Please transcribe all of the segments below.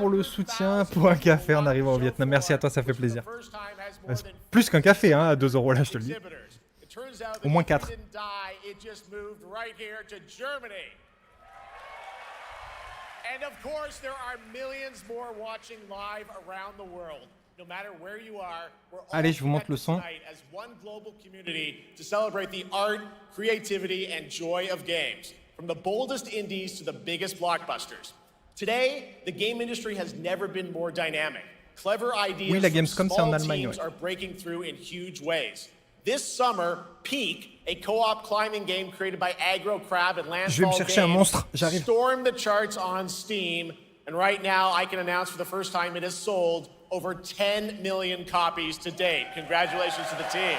pour le soutien, pour un café en arrivant au Vietnam. Merci à toi, ça fait plaisir. Plus qu'un café, hein, à 2 € là, je te le dis. Au moins 4. And of course, there are millions more watching live around the world. No matter where you are, we're all Allez, je vous montre le son. as one global community to celebrate the art, creativity, and joy of games, from the boldest indies to the biggest blockbusters. Today, the game industry has never been more dynamic. Clever ideas Oui, la Gamescom, from c'est en small Allemagne, teams ouais. are breaking through in huge ways. This summer, Peak, a co-op climbing game created by Aggro Crab and Je vais me Landfall chercher un Games, monstre, j'arrive. stormed the charts on Steam, and right now I can announce for the first time it has sold over 10 million copies to date. Congratulations to the team.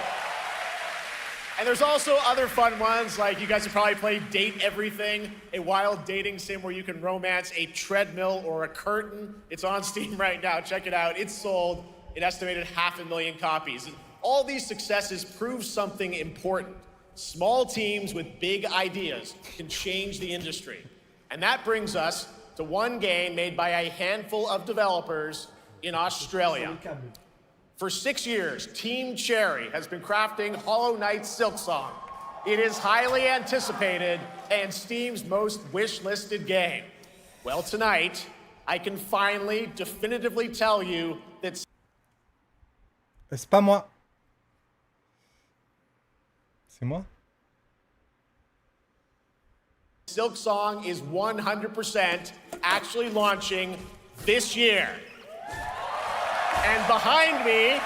And there's also other fun ones, like you guys have probably played Date Everything, a wild dating sim where you can romance a treadmill or a curtain. It's on Steam right now, check it out. It's sold an estimated 500,000 copies. All these successes prove something important. Small teams with big ideas can change the industry. And that brings us to one game made by a handful of developers in Australia. For 6 years, Team Cherry has been crafting Hollow Knight Silksong. It is highly anticipated and Steam's most wish-listed game. Well, tonight, I can finally definitively tell you that C'est pas moi. C'est moi? Silksong is 100% actually launching this year. And behind me,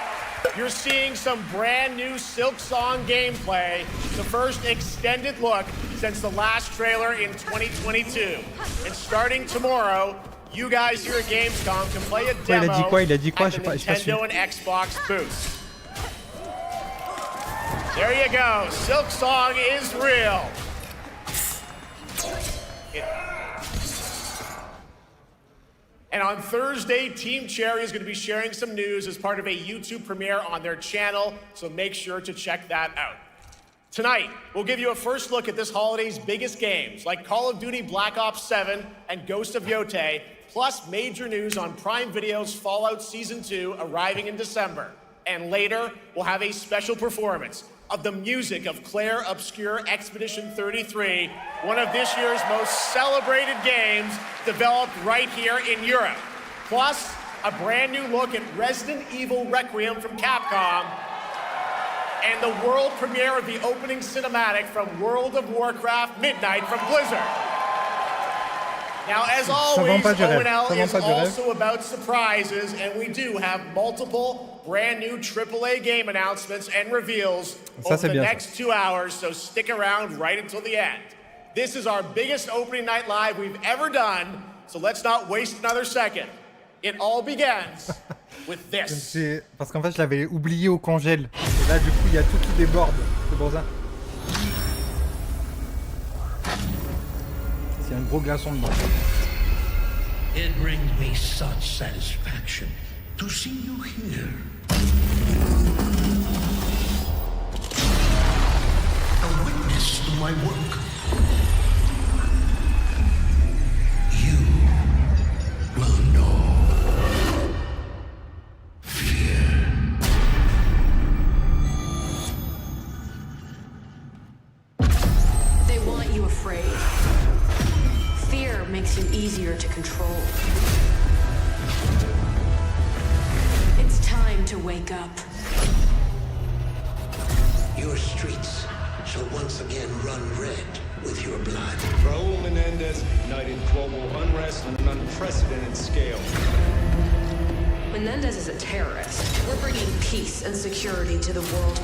you're seeing some brand new Silksong gameplay, the first extended look since the last trailer in 2022. And starting tomorrow, you guys here at Gamescom can play a demo at the Nintendo and Xbox booths. There you go, Silksong is real. And on Thursday, Team Cherry is going to be sharing some news as part of a YouTube premiere on their channel, so make sure to check that out. Tonight, we'll give you a first look at this holiday's biggest games, like Call of Duty Black Ops 7 and Ghost of Yotei, plus major news on Prime Video's Fallout Season 2 arriving in December. And later, we'll have a special performance of the music of Clair Obscur Expedition 33, one of this year's most celebrated games developed right here in Europe. Plus, a brand new look at Resident Evil Requiem from Capcom, and the world premiere of the opening cinematic from World of Warcraft Midnight from Blizzard. Now, as always, O&L is also about surprises, and we do have multiple brand new AAA game announcements and reveals over the next 2 hours, so stick around right until the end. This is our biggest opening night live we've ever done, so let's not waste another second. It all begins with this. Parce qu'en fait, je l'avais oublié au congèle. Et là, du coup, il y a tout qui déborde. C'est pour ça. Il y a un gros glaçon dedans. It brings me such satisfaction to see you here. A witness to my work. You will know fear. They want you afraid. Fear makes you easier to control. It's time to wake up. Your streets shall once again run red with your blood. Raul Menendez ignited global unrest on an unprecedented scale. Menendez is a terrorist. We're bringing peace and security to the world.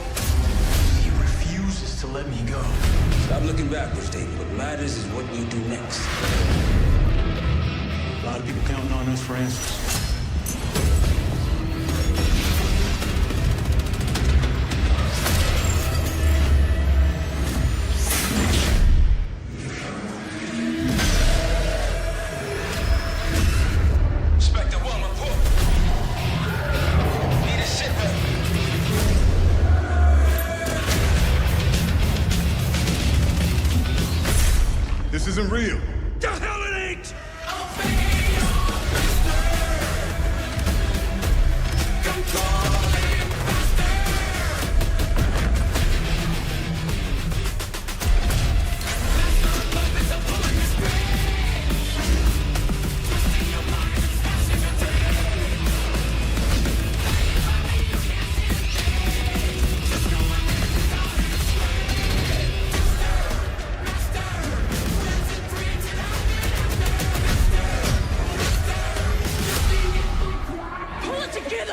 He refuses to let me go. Stop looking backwards, David. What matters is what we do next. A lot of people counting on us for answers. This isn't real. The hell it ain't!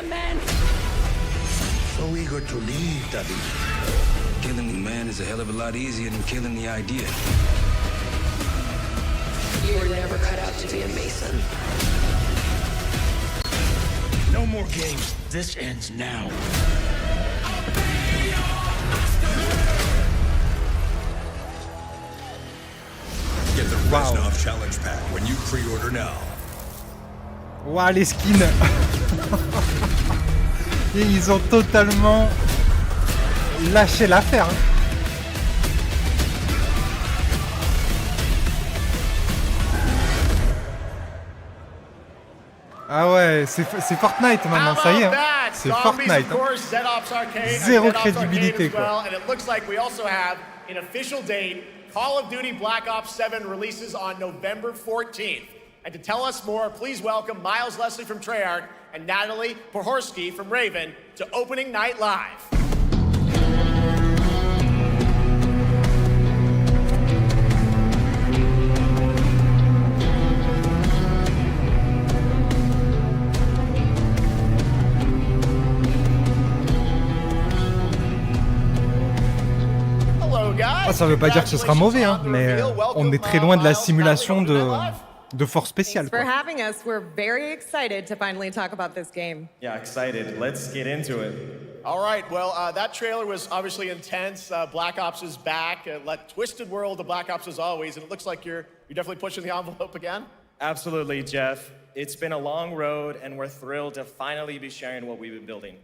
the men. So eager to leave, David. Killing the man is a hell of a lot easier than killing the idea. You were never cut out to be a Mason. No more games. This ends now. Get the Reznov Challenge Pack when you pre-order now. Waouh, les skins. Et ils ont totalement lâché l'affaire. Hein. Ah ouais, c'est Fortnite maintenant, ça y est. Hein. C'est Fortnite. Hein. Zéro crédibilité, quoi. And it looks like we also have an official date. Call of Duty Black Ops 7 releases on November 14th. And to tell us more, please welcome Miles Leslie from Treyarch and Natalie Pohorski from Raven to Opening Night Live. Ah, ça veut pas dire que ce sera mauvais, hein, mais on est très loin de la simulation de force spéciale. For having us, we're very excited to finally talk about this game. Yeah, excited. Let's get into it. All right, well, that trailer was obviously intense. Black Ops is back. Twisted world of Black Ops as always, and it looks like you're definitely pushing the envelope again. Absolutely, Jeff. It's been a long road, and we're thrilled to finally be sharing what we've been building.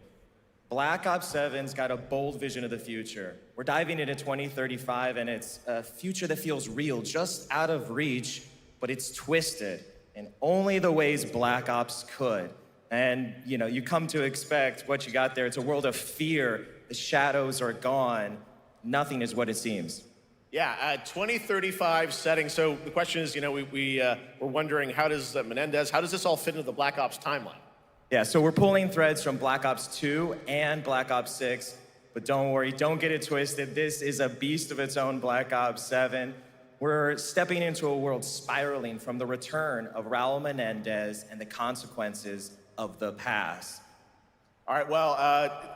Black Ops 7's got a bold vision of the future. We're diving into 2035, and it's a future that feels real, just out of reach, but it's twisted in only the ways Black Ops could. And, you know, you come to expect what you got there. It's a world of fear. The shadows are gone. Nothing is what it seems. Yeah, 2035 setting. So the question is, you know, we're wondering, how does Menendez, how does this all fit into the Black Ops timeline? Yeah, so we're pulling threads from Black Ops 2 and Black Ops 6, but don't worry, don't get it twisted. This is a beast of its own, Black Ops 7. We're stepping into a world spiraling from the return of Raul Menendez and the consequences of the past. All right, well,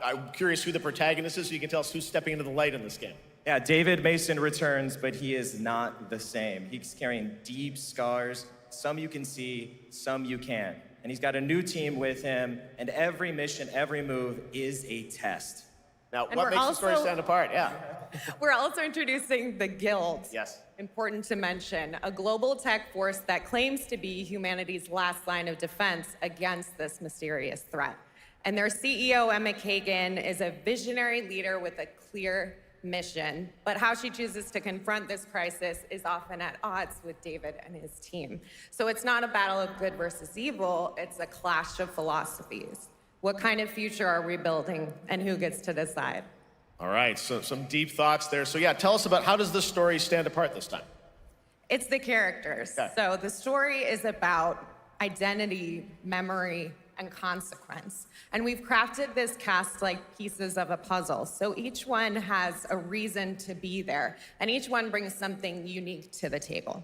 I'm curious who the protagonist is, so you can tell us who's stepping into the light in this game. Yeah, David Mason returns, but he is not the same. He's carrying deep scars. Some you can see, some you can't. And he's got a new team with him, and every mission, every move is a test. Now, what makes the story stand apart? Yeah. We're also introducing the Guild. Yes. Important to mention, a global tech force that claims to be humanity's last line of defense against this mysterious threat. And their CEO, Emma Kagan, is a visionary leader with a clear mission, but how she chooses to confront this crisis is often at odds with David and his team. So it's not a battle of good versus evil, it's a clash of philosophies. What kind of future are we building, and who gets to decide? All right, so some deep thoughts there. So yeah, tell us about, how does this story stand apart this time? It's the characters. Okay. So the story is about identity, memory, and consequence. And we've crafted this cast like pieces of a puzzle. So each one has a reason to be there, and each one brings something unique to the table.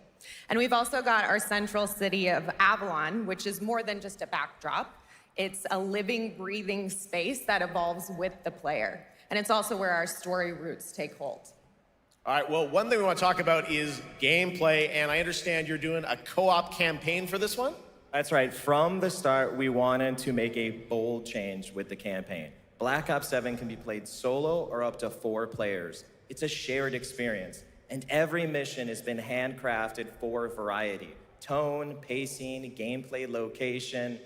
And we've also got our central city of Avalon, which is more than just a backdrop. It's a living, breathing space that evolves with the player. And it's also where our story roots take hold. All right, well, one thing we want to talk about is gameplay, and I understand you're doing a co-op campaign for this one? That's right. From the start, we wanted to make a bold change with the campaign. Black Ops 7 can be played solo or up to 4 players. It's a shared experience, and every mission has been handcrafted for variety. Tone, pacing, gameplay location.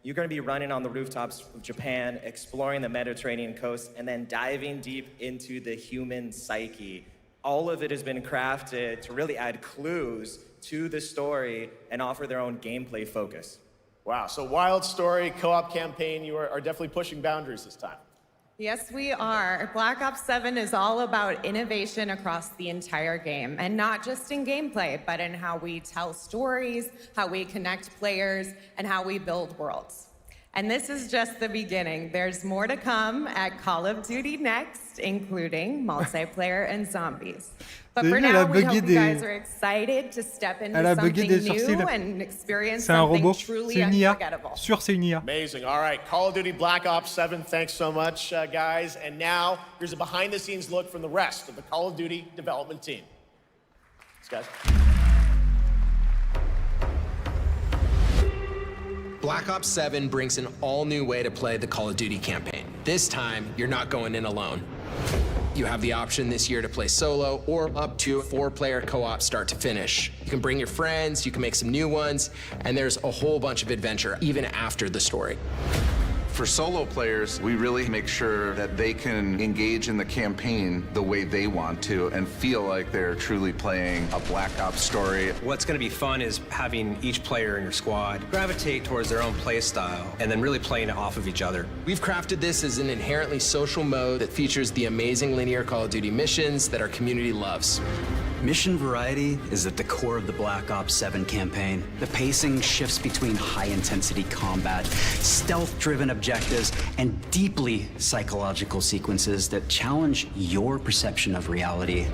You're going to be running on the rooftops of Japan, exploring the Mediterranean coast, and then diving deep into the human psyche. All of it has been crafted to really add clues to the story and offer their own gameplay focus. Wow, so wild story, co-op campaign, you are definitely pushing boundaries this time. Yes, we are. Black Ops 7 is all about innovation across the entire game, and not just in gameplay, but in how we tell stories, how we connect players, and how we build worlds. And this is just the beginning. There's more to come at Call of Duty Next, including multiplayer and zombies. But for now, we hope you guys are excited to step into something new and experience something truly unforgettable. C'est une IA. Amazing. All right, Call of Duty Black Ops 7, thanks so much, guys. And now, here's a behind-the-scenes look from the rest of the Call of Duty development team. Thanks, guys. Black Ops 7 brings an all-new way to play the Call of Duty campaign. This time, you're not going in alone. You have the option this year to play solo or up to 4-player co-op start to finish. You can bring your friends, you can make some new ones, and there's a whole bunch of adventure even after the story. For solo players, we really make sure that they can engage in the campaign the way they want to and feel like they're truly playing a Black Ops story. What's going to be fun is having each player in your squad gravitate towards their own play style and then really playing it off of each other. We've crafted this as an inherently social mode that features the amazing linear Call of Duty missions that our community loves. Mission variety is at the core of the Black Ops 7 campaign. The pacing shifts between high-intensity combat, stealth-driven objectives, and deeply psychological sequences that challenge your perception of reality.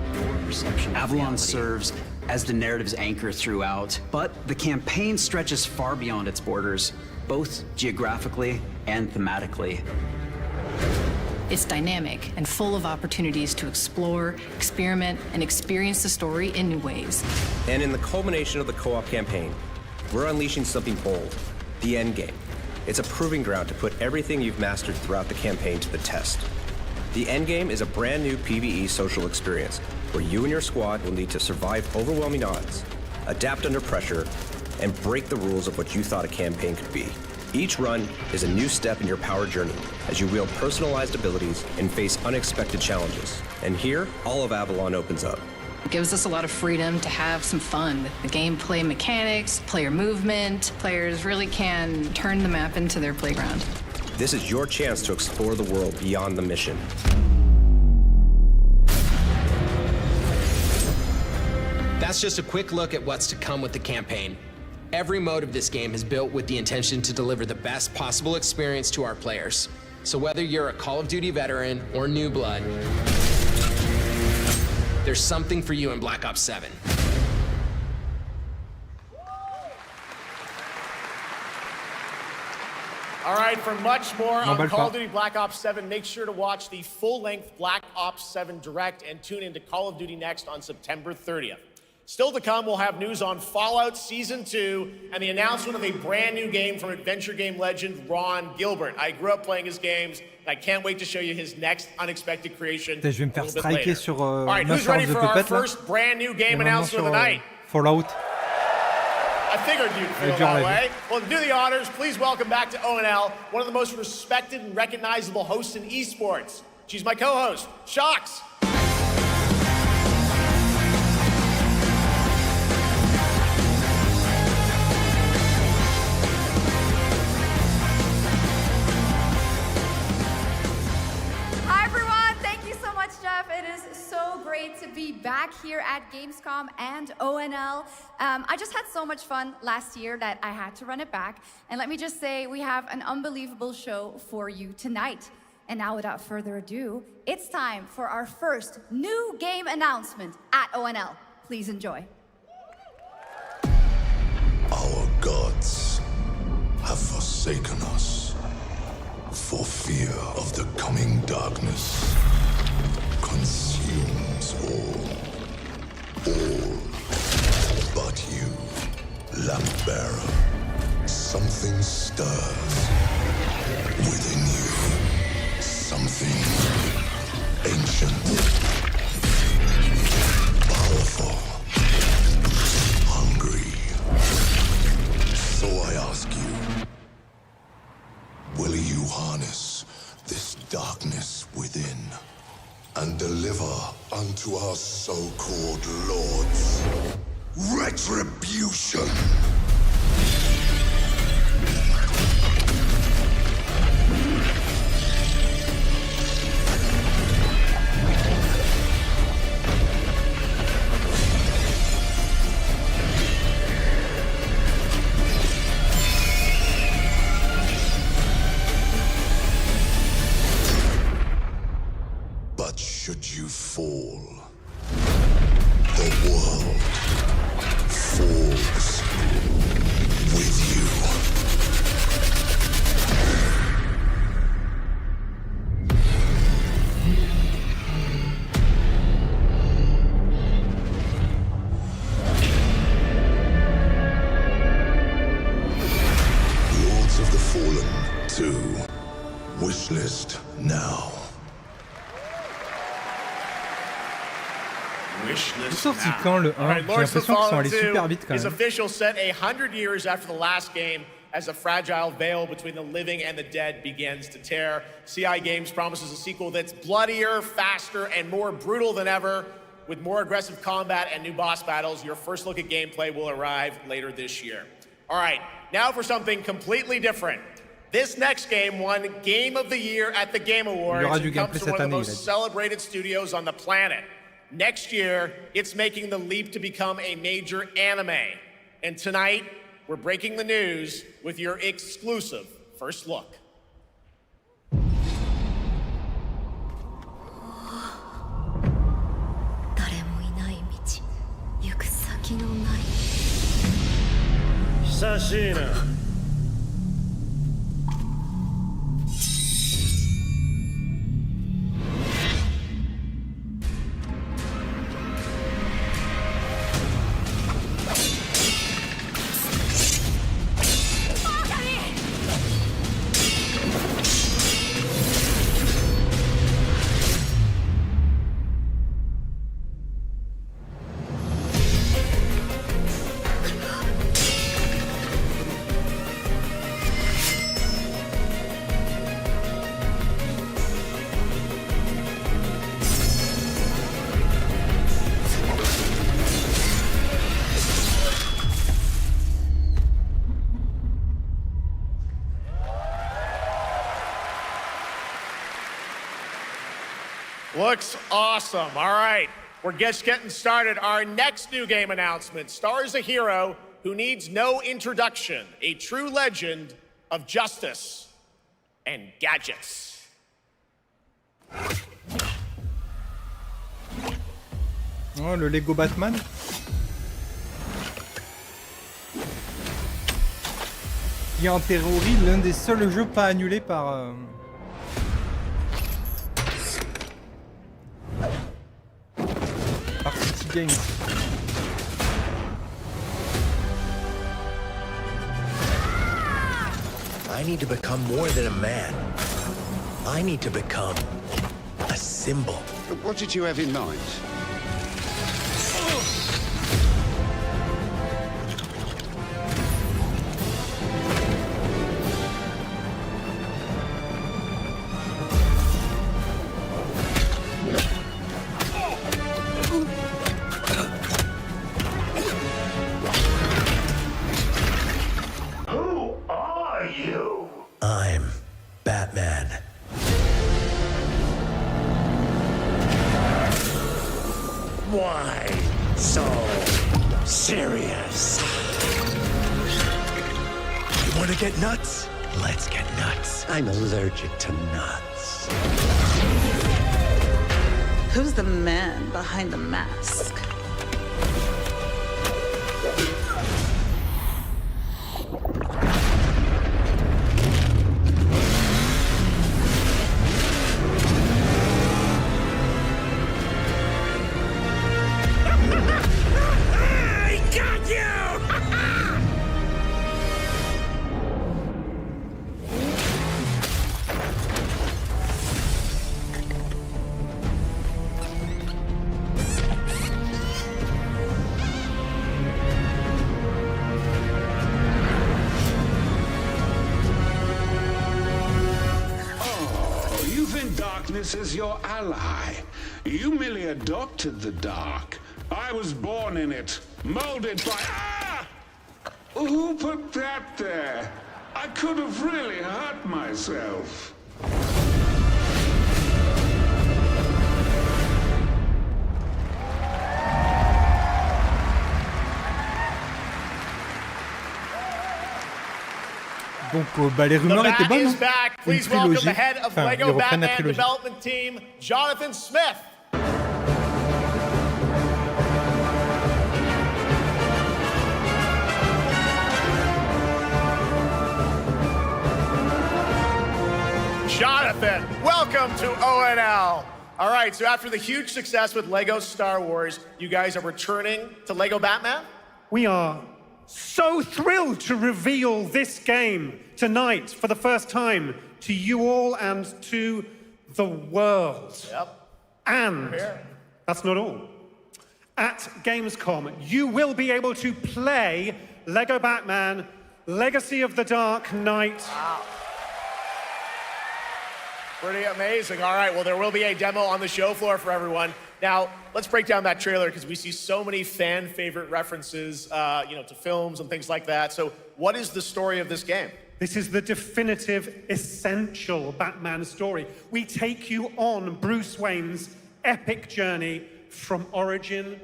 Avalon serves as the narrative's anchor throughout, but the campaign stretches far beyond its borders, both geographically and thematically. It's dynamic and full of opportunities to explore, experiment, and experience the story in new ways. And in the culmination of the co-op campaign, we're unleashing something bold, the end game. It's a proving ground to put everything you've mastered throughout the campaign to the test. The end game is a brand new PvE social experience where you and your squad will need to survive overwhelming odds, adapt under pressure, and break the rules of what you thought a campaign could be. Each run is a new step in your power journey as you wield personalized abilities and face unexpected challenges. And here, all of Avalon opens up. It gives us a lot of freedom to have some fun with the gameplay mechanics, player movement. Players really can turn the map into their playground. This is your chance to explore the world beyond the mission. That's just a quick look at what's to come with the campaign. Every mode of this game is built with the intention to deliver the best possible experience to our players. So whether you're a Call of Duty veteran or new blood, there's something for you in Black Ops 7. All right, for much more on Call of Duty Black Ops 7, make sure to watch the full-length Black Ops 7 Direct and tune into Call of Duty Next on September 30th. Still to come, we'll have news on Fallout Season 2 and the announcement of a brand new game from adventure game legend Ron Gilbert. I grew up playing his games, and I can't wait to show you his next unexpected creation. Je vais me faire striker sur All right, who's ready for our first brand new game announcement of the night? Fallout. I figured you'd feel that way. Well, to do the honors, please welcome back to ONL one of the most respected and recognizable hosts in esports. She's my co-host, Shox. It is so great to be back here at Gamescom and ONL. I just had so much fun last year that I had to run it back. And let me just say, we have an unbelievable show for you tonight. And now, without further ado, it's time for our first new game announcement at ONL. Please enjoy. Our gods have forsaken us for fear of the coming darkness. Consumes all but you, lamp bearer. Something stirs within you, something ancient, powerful, hungry. So I ask you, will you harness this darkness within and deliver unto our so-called lords retribution? Should you fall, the world falls with you. Lords of the Fallen 2. Wishlist now. C'est sorti quand le 1? J'ai l'impression qu'ils sont allés super vite quand Is même. official set 100 years after the last game as a fragile veil between the living and the dead begins to tear. CI Games promises a sequel that's bloodier, faster, and more brutal than ever. With more aggressive combat and new boss battles, your first look at gameplay will arrive later this year. All right, now for something completely different. This next game won Game of the Year at the Game Awards and comes from one of the most celebrated studios on the planet. Next year, it's making the leap to become a major anime. And tonight, we're breaking the news with your exclusive first look. Sashina. Looks awesome. All right, we're just getting started. Our next new game announcement stars a hero who needs no introduction, a true legend of justice and gadgets. Oh, le Lego Batman. Qui est en théorie l'un des seuls jeux pas annulés par... Games. I need to become more than a man. I need to become a symbol. What did you have in mind? I'm Batman. Why so serious? You want to get nuts? Let's get nuts. I'm allergic to nuts. Who's the man behind the mask? Is your ally. You merely adopted the dark. I was born in it, molded by... Ah! Who put that there? I could have really hurt myself. Donc bah, les rumeurs étaient bonnes. Hein. Please welcome the head of Lego Batman development team, Jonathan Smith. Jonathan, welcome to ONL. All right, so after the huge success with Lego Star Wars, you guys are returning to Lego Batman? We are so thrilled to reveal this game tonight for the first time to you all and to the world. Yep. And that's not all. At Gamescom, you will be able to play Lego Batman Legacy of the Dark Knight. Wow. Pretty amazing. All right, well, there will be a demo on the show floor for everyone. Now, let's break down that trailer because we see so many fan favorite references, to films and things like that. So what is the story of this game? This is the definitive, essential Batman story. We take you on Bruce Wayne's epic journey from origin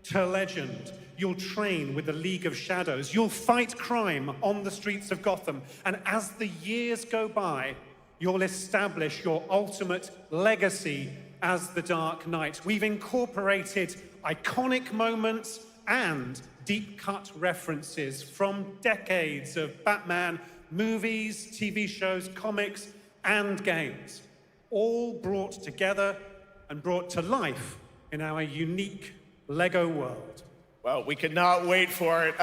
to legend. You'll train with the League of Shadows. You'll fight crime on the streets of Gotham. And as the years go by, you'll establish your ultimate legacy as the Dark Knight. We've incorporated iconic moments and deep-cut references from decades of Batman movies, TV shows, comics, and games, all brought together and brought to life in our unique Lego world. Well, we cannot wait for it.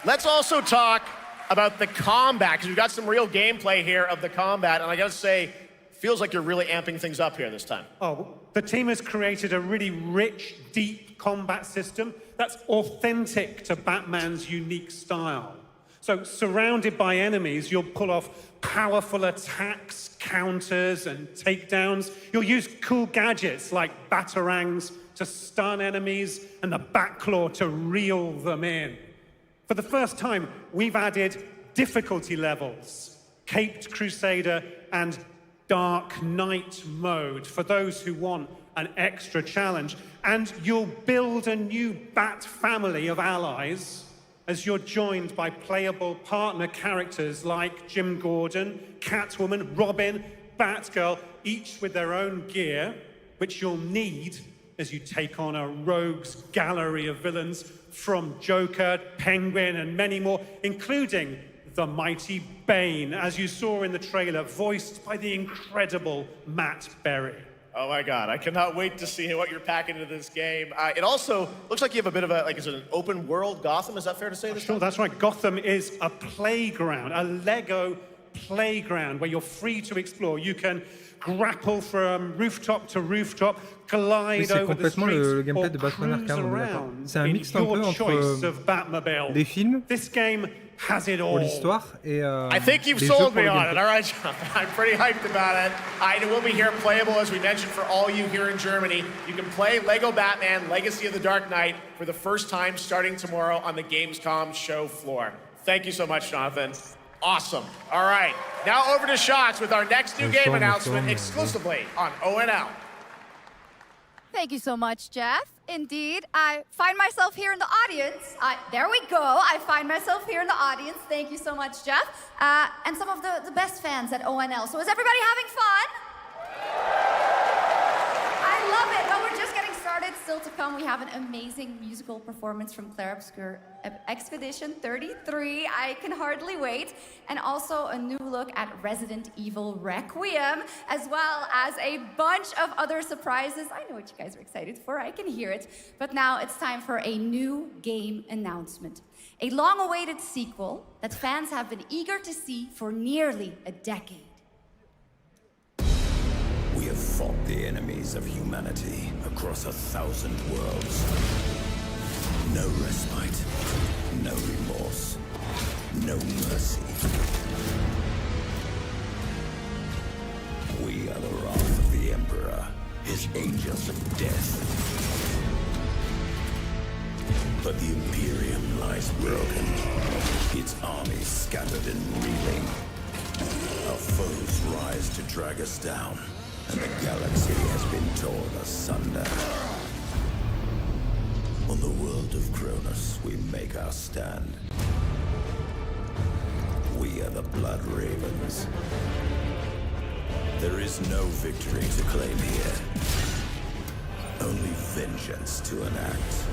Let's also talk about the combat, because we've got some real gameplay here of the combat, and I gotta say, feels like you're really amping things up here this time. Oh, the team has created a really rich, deep combat system that's authentic to Batman's unique style. So, surrounded by enemies, you'll pull off powerful attacks, counters, and takedowns. You'll use cool gadgets like batarangs to stun enemies and the Batclaw to reel them in. For the first time, we've added difficulty levels, Caped Crusader and Dark Knight mode for those who want an extra challenge. And you'll build a new Bat family of allies as you're joined by playable partner characters like Jim Gordon, Catwoman, Robin, Batgirl, each with their own gear, which you'll need as you take on a rogues gallery of villains from Joker, Penguin, and many more, including the mighty Bane, as you saw in the trailer, voiced by the incredible Matt Berry. Oh my God, I cannot wait to see what you're packing into this game. It also looks like you have a bit of is it an open world Gotham? Is that fair to say this Sure, time? that's right. Gotham is a playground, a Lego playground where you're free to explore. You can grapple from rooftop to rooftop, glide c'est over the complètement streets, le gameplay or de Batman cruise Arkham, on est d'accord. around C'est un in mix un peu your choice entre of Batmobile. des films This game has it all. pour l'histoire et I think you've des jeux sold pour me le on it. gameplay. All right, John. I'm pretty hyped about it. It will be here playable, as we mentioned, for all you here in Germany. You can play Lego Batman Legacy of the Dark Knight for the first time starting tomorrow on the Gamescom show floor. Thank you so much, Jonathan. Awesome. All right, now over to Shots with our next new game announcement exclusively on ONL. Thank you so much, Jeff. Indeed, I find myself here in the audience. There we go. I find myself here in the audience. Thank you so much, Jeff. And some of the best fans at ONL. So is everybody having fun? I love it. Well, we're just getting started. Still to come, we have an amazing musical performance from Clair Obscur, Expedition 33. I can hardly wait. And also a new look at Resident Evil Requiem, as well as a bunch of other surprises. I know what you guys are excited for. I can hear it. But now it's time for a new game announcement. A long-awaited sequel that fans have been eager to see for nearly a decade. We have fought the enemies of humanity across 1,000 worlds. No respite, no remorse, no mercy. We are the wrath of the Emperor, his angels of death. But the Imperium lies broken, its armies scattered and reeling. Our foes rise to drag us down, and the galaxy has been torn asunder. On the world of Cronus, we make our stand. We are the Blood Ravens. There is no victory to claim here, only vengeance to enact.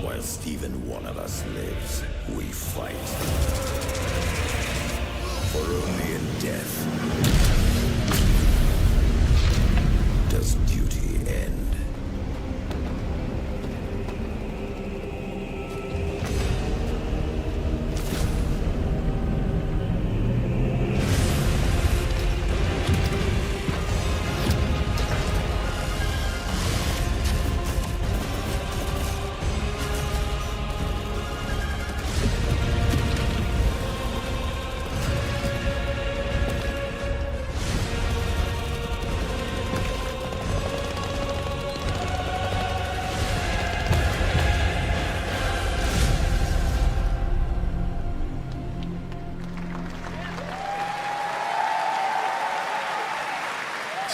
Whilst even one of us lives, we fight. For only in death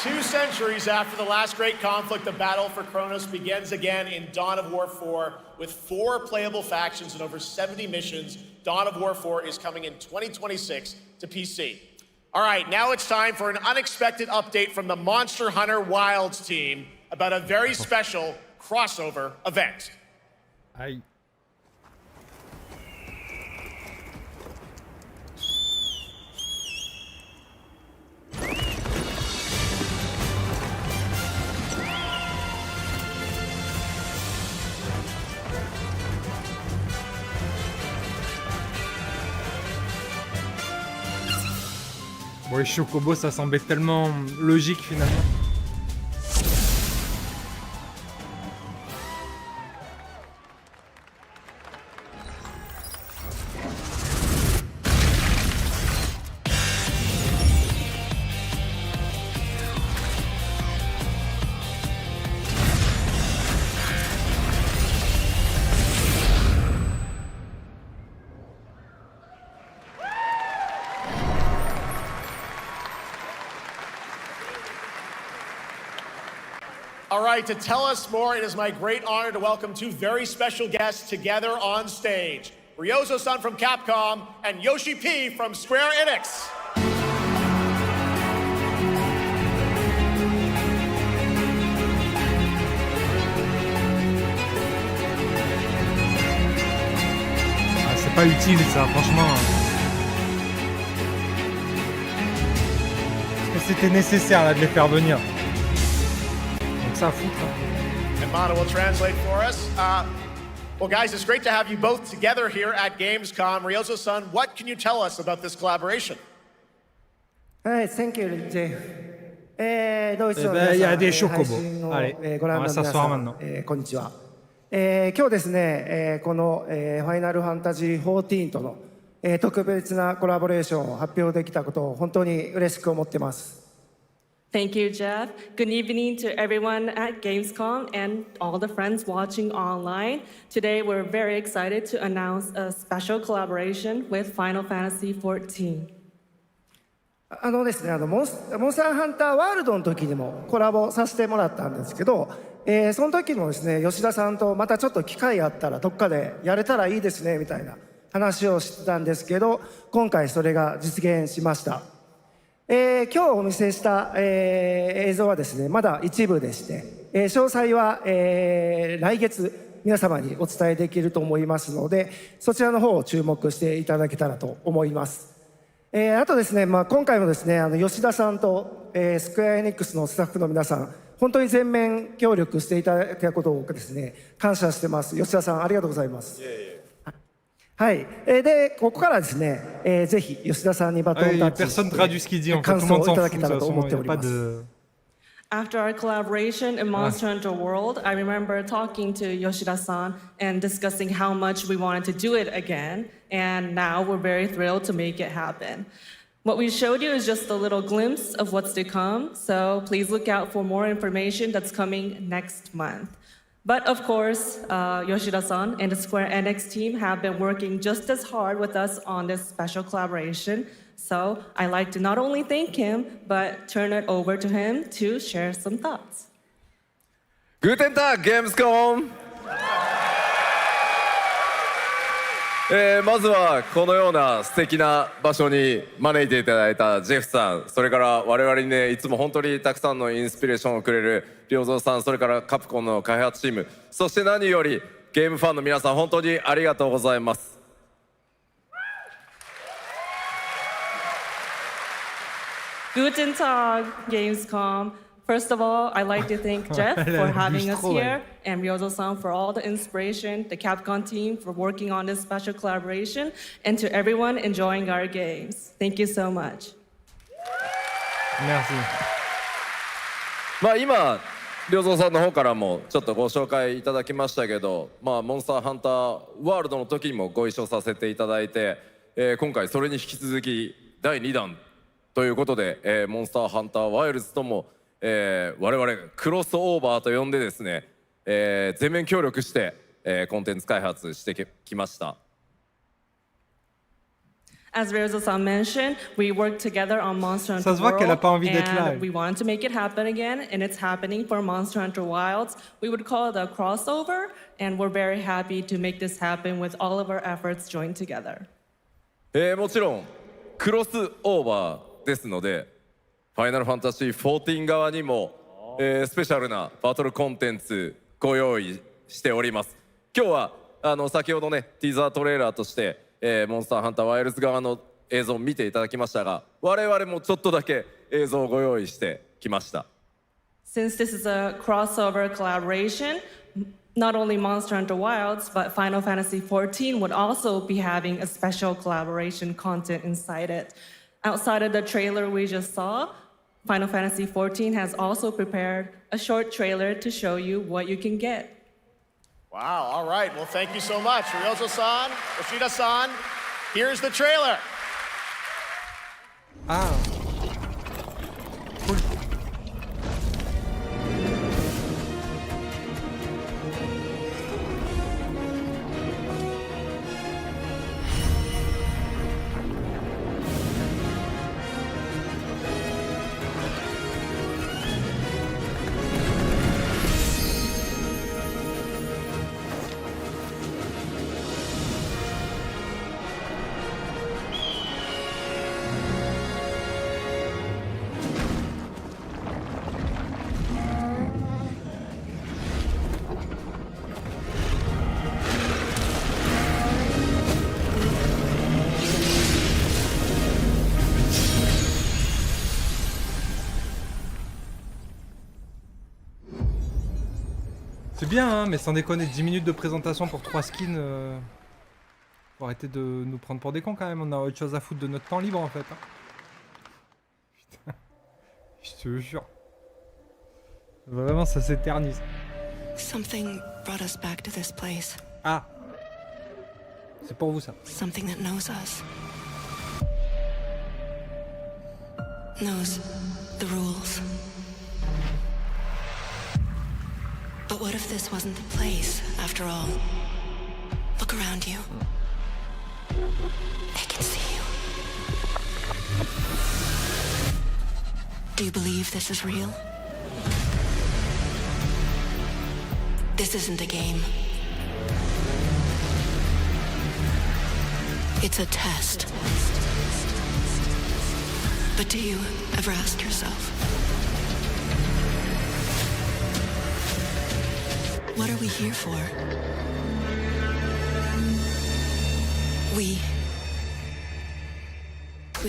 2 centuries after the last great conflict, the battle for Kronos begins again in Dawn of War 4 with 4 playable factions and over 70 missions. Dawn of War 4 is coming in 2026 to PC. All right, now it's time for an unexpected update from the Monster Hunter Wilds team about a very special crossover event. Aïe. Bon, les chocobos, ça semblait tellement logique finalement. All right, to tell us more, it is my great honor to welcome 2 very special guests together on stage. Ryozo-san from Capcom and Yoshi P from Square Enix. Ah, c'est pas utile ça, franchement. C'était nécessaire là de les faire venir. Ça fout, And Mana will translate for us. Well, guys, it's great to have you both together here at Gamescom. Ryozo-san, what can you tell us about this collaboration? Hey, thank you, Jay. ドイツの il y a des 皆さん、 chocobos. 配信の Allez, ご覧 on の va 皆 s'asseoir さん maintenant. こんにちは。今日ですね、このファイナルファンタジー14との特別なコラボレーションを発表できたことを本当に嬉しく思ってます。Thank you, Jeff. Good evening to everyone at Gamescom and all the friends watching online. Today, we're very excited to announce a special collaboration with Final Fantasy XIV. ですね、モンスターハンターワールドの時にもコラボさせてもらったんですけど、その時もですね、吉田さんとまたちょっと機会あったらどっかでやれたらいいですねみたいな話をしてたんですけど、今回それが実現しました。今日お見せした、映像はですね、まだ一部でして、詳細は、来月皆様にお伝えできると思いますので、そちらの方を注目していただけたらと思います。あとですね、今回もですね、吉田さんと、スクエアエニックスのスタッフの皆さん、本当に全面協力していただいたことをですね、感謝してます。吉田さん、ありがとうございます。はい。で、ここからですね、ぜひ吉田さんにバトンタッチして感想をいただけたらと思っております。After our collaboration in Monster Hunter World, I remember talking to Yoshida-san and discussing how much we wanted to do it again, and now we're very thrilled to make it happen. What we showed you is just a little glimpse of what's to come, so please look out for more information that's coming next month. But of course, Yoshida-san and the Square Enix team have been working just as hard with us on this special collaboration. So I'd like to not only thank him, but turn it over to him to share some thoughts. Guten Tag, Gamescom! まずはこのような素敵な場所に招いていただいたジェフさん、それから我々にね、いつも本当にたくさんのインスピレーションをくれる良三さん、それからカプコンの開発チーム、そして何よりゲームファンの皆さん、本当にありがとうございます。Guten Tag, Gamescom. First of all, I'd like to thank Jeff for having us here, and Ryozo-san for all the inspiration, the Capcom team for working on this special collaboration, and to everyone enjoying our games. Thank you so much. Merci. 今、良三さんの方からもちょっとご紹介いただきましたけど、モンスターハンターワールドの時にもご一緒させていただいて、今回それに引き続き第2弾ということで、モンスターハンターワイルズとも我々クロスオーバーと呼んでですね、全面協力して、コンテンツ開発してきました。As Ryozo-san mentioned, we worked together on Monster Hunter Ça se voit qu'elle a pas envie World, d'être là, elle. and we wanted to make it happen again, and it's happening for Monster Hunter Wilds. We would call it a crossover, and we're very happy to make this happen with all of our efforts joined together. もちろんクロスオーバーですので、ファイナルファンタジー14側にも、スペシャルなバトルコンテンツご用意しております。今日は先ほどねティザートレーラーとして、モンスターハンターワイルズ側の映像を見ていただきましたが、我々もちょっとだけ映像をご用意してきました。Since this is a crossover collaboration, not only Monster Hunter Wilds, but Final Fantasy XIV would also be having a special collaboration content inside it. Outside of the trailer we just saw, Final Fantasy XIV has also prepared a short trailer to show you what you can get. Wow, all right. Well, thank you so much. Ryozo-san, Yoshida-san, here's the trailer. Ah. Cool. C'est bien, hein, mais sans déconner, 10 minutes de présentation pour 3 skins. Faut arrêter de nous prendre pour des cons quand même, on a autre chose à foutre de notre temps libre en fait. Hein. Putain, je te jure. Vraiment, ça s'éternise. Something brought us back to this place. Ah. C'est pour vous ça. Something that knows us. Knows the rules. But what if this wasn't the place, after all? Look around you. They can see you. Do you believe this is real? This isn't a game. It's a test. But do you ever ask yourself, what are we here for? We're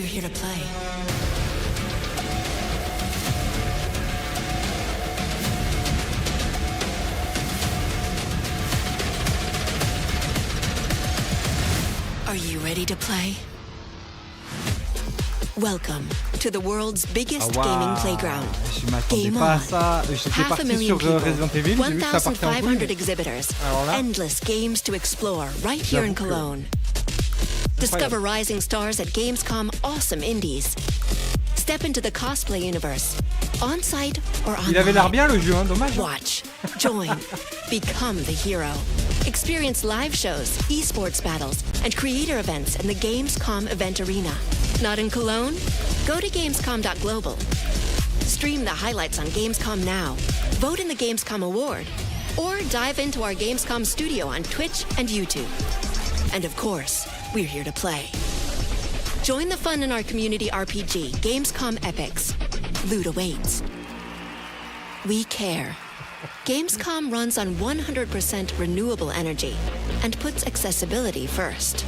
here to play. Are you ready to play? Welcome to the world's biggest gaming playground. Game on. Half a million people, 1,500 exhibitors, endless games to explore right here in Cologne. Discover rising stars at Gamescom Awesome Indies. Step into the cosplay universe, on-site or online. Il avait l'air bien le jeu, hein, dommage. Watch, join, become the hero. Experience live shows, esports battles, and creator events in the Gamescom event arena. Not in Cologne? Go to Gamescom.global. Stream the highlights on Gamescom Now. Vote in the Gamescom Award. Or dive into our Gamescom studio on Twitch and YouTube. And of course, we're here to play. Join the fun in our community RPG, Gamescom Epics. Loot awaits. We care. Gamescom runs on 100% renewable energy and puts accessibility first.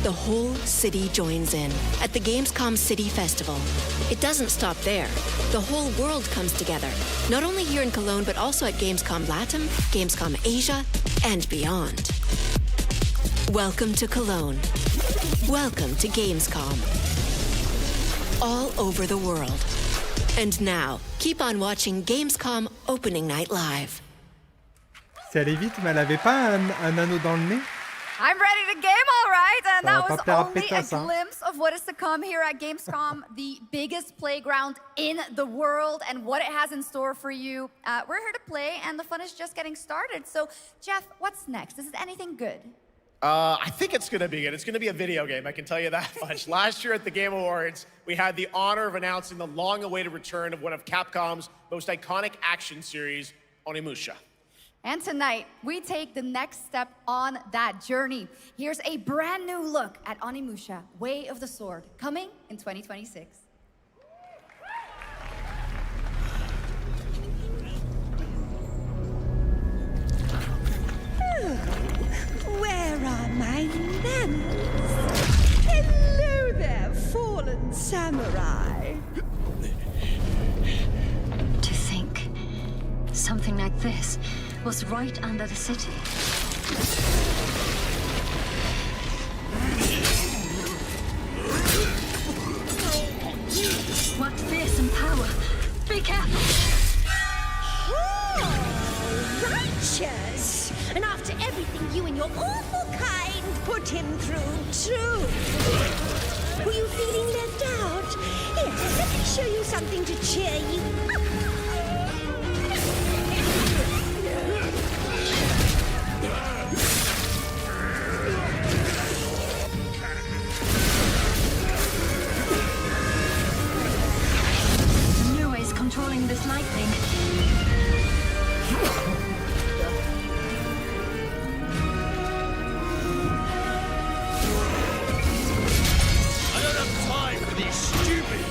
The whole city joins in at the Gamescom City Festival. It doesn't stop there. The whole world comes together, not only here in Cologne, but also at Gamescom Latam, Gamescom Asia, and beyond. Welcome to Cologne. Welcome to Gamescom. All over the world. And now, keep on watching Gamescom Opening Night live. C'est allé vite, mais elle avait pas un anneau dans le nez. I'm ready to game, all right, and that was only a hein. glimpse of what is to come here at Gamescom, the biggest playground in the world, and what it has in store for you. We're here to play, and the fun is just getting started. So, Jeff, what's next? Is it anything good? I think it's gonna be good. It's gonna be a video game, I can tell you that much. Last year at the Game Awards, we had the honor of announcing the long-awaited return of one of Capcom's most iconic action series, Onimusha. And tonight, we take the next step on that journey. Here's a brand new look at Onimusha, Way of the Sword, coming in 2026. Where are my manners? Hello there, fallen samurai. To think something like this was right under the city. What fearsome power! Be careful! Oh, righteous! And after everything you and your awful kind put him through, too. Were you feeling left out? Here, let me show you something to cheer you up. New ways controlling this lightning.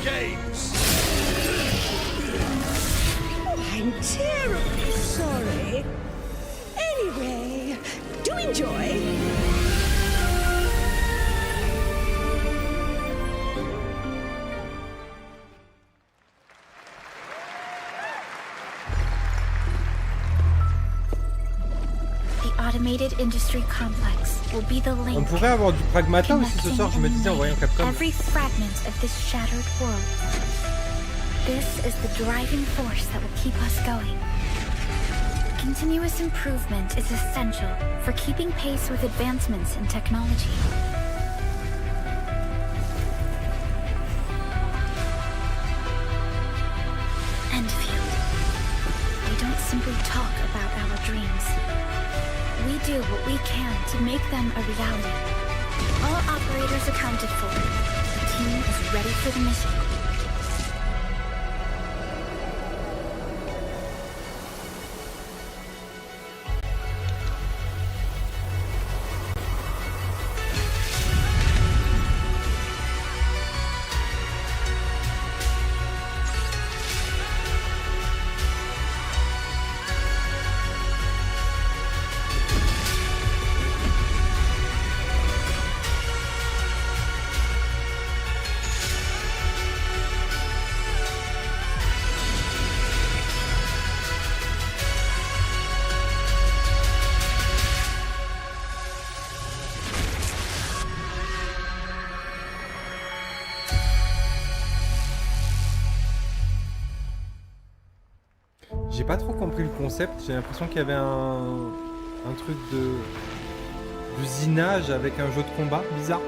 Games. Oh, I'm terribly sorry. Anyway, do enjoy. The automated industry complex will be the link. On pourrait avoir du pragmata aussi ce soir, je me disais en voyant Capcom. Every fragment of this shattered world. This is the driving force that will keep us going. Continuous improvement is essential for keeping pace with advancements in technology. Enfield. We don't simply talk about our dreams. We do what we can to make them a reality. All operators accounted for. The team is ready for the mission. J'ai pas trop compris le concept, j'ai l'impression qu'il y avait un truc d'usinage avec un jeu de combat bizarre.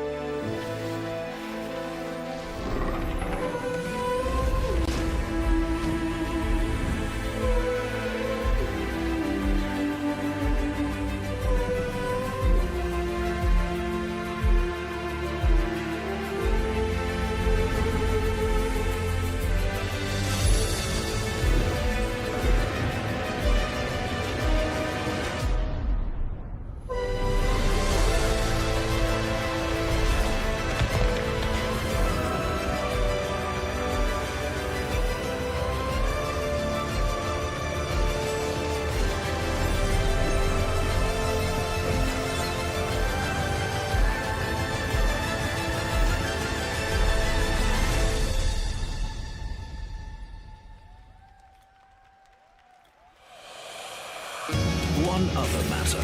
One other matter.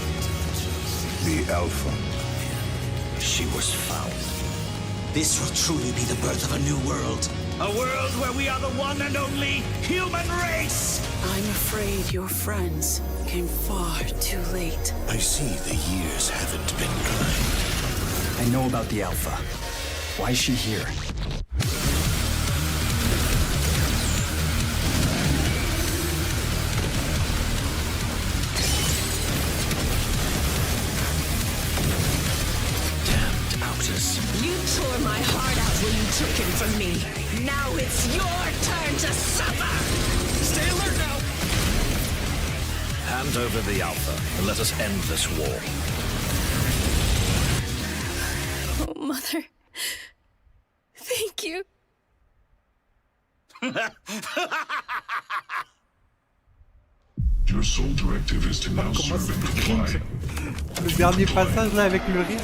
The Alpha. She was found. This will truly be the birth of a new world. A world where we are the one and only human race! I'm afraid your friends came far too late. I see the years haven't been kind. I know about the Alpha. Why is she here? from me. Now it's your turn to suffer! Stay alert now! Hand over the Alpha and let us end this war. Oh, Mother. Thank you. Your sole directive is to now serve and comply. Le dernier passage là avec le rire.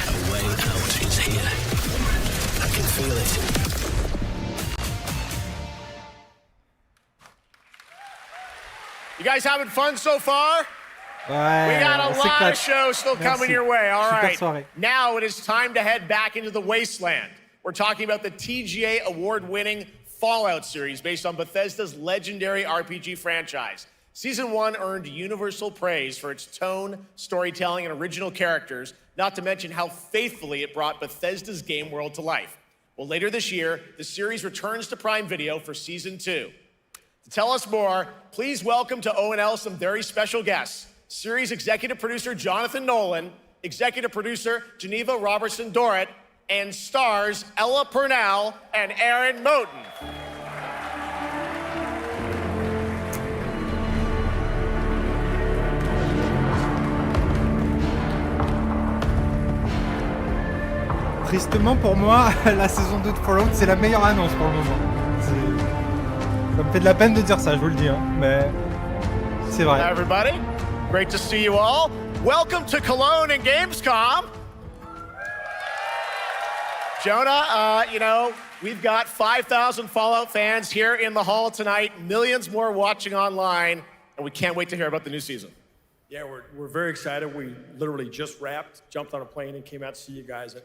A way out is here. I can feel it. You guys having fun so far? Ouais, we got a lot s'éclate. of shows still coming Merci. your way. All Super right. soirée. Now it is time to head back into the wasteland. We're talking about the TGA award-winning Fallout series based on Bethesda's legendary RPG franchise. Season 1 earned universal praise for its tone, storytelling, and original characters, not to mention how faithfully it brought Bethesda's game world to life. Well, later this year, the series returns to Prime Video for Season 2. To tell us more, please welcome to ONL some very special guests. Series executive producer Jonathan Nolan, executive producer Geneva Robertson-Dorrit, and stars Ella Purnell and Aaron Moten. Tristement pour moi, la saison 2 de Fallout, c'est la meilleure annonce pour le moment. Ça me fait de la peine de dire ça, je vous le dis, hein, mais c'est vrai. Hi, everybody. Great to see you all. Welcome to Cologne and Gamescom. Jonah, you know, we've got 5,000 Fallout fans here in the hall tonight, millions more watching online, and we can't wait to hear about the new season. Yeah, we're very excited. We literally just wrapped, jumped on a plane, and came out to see you guys.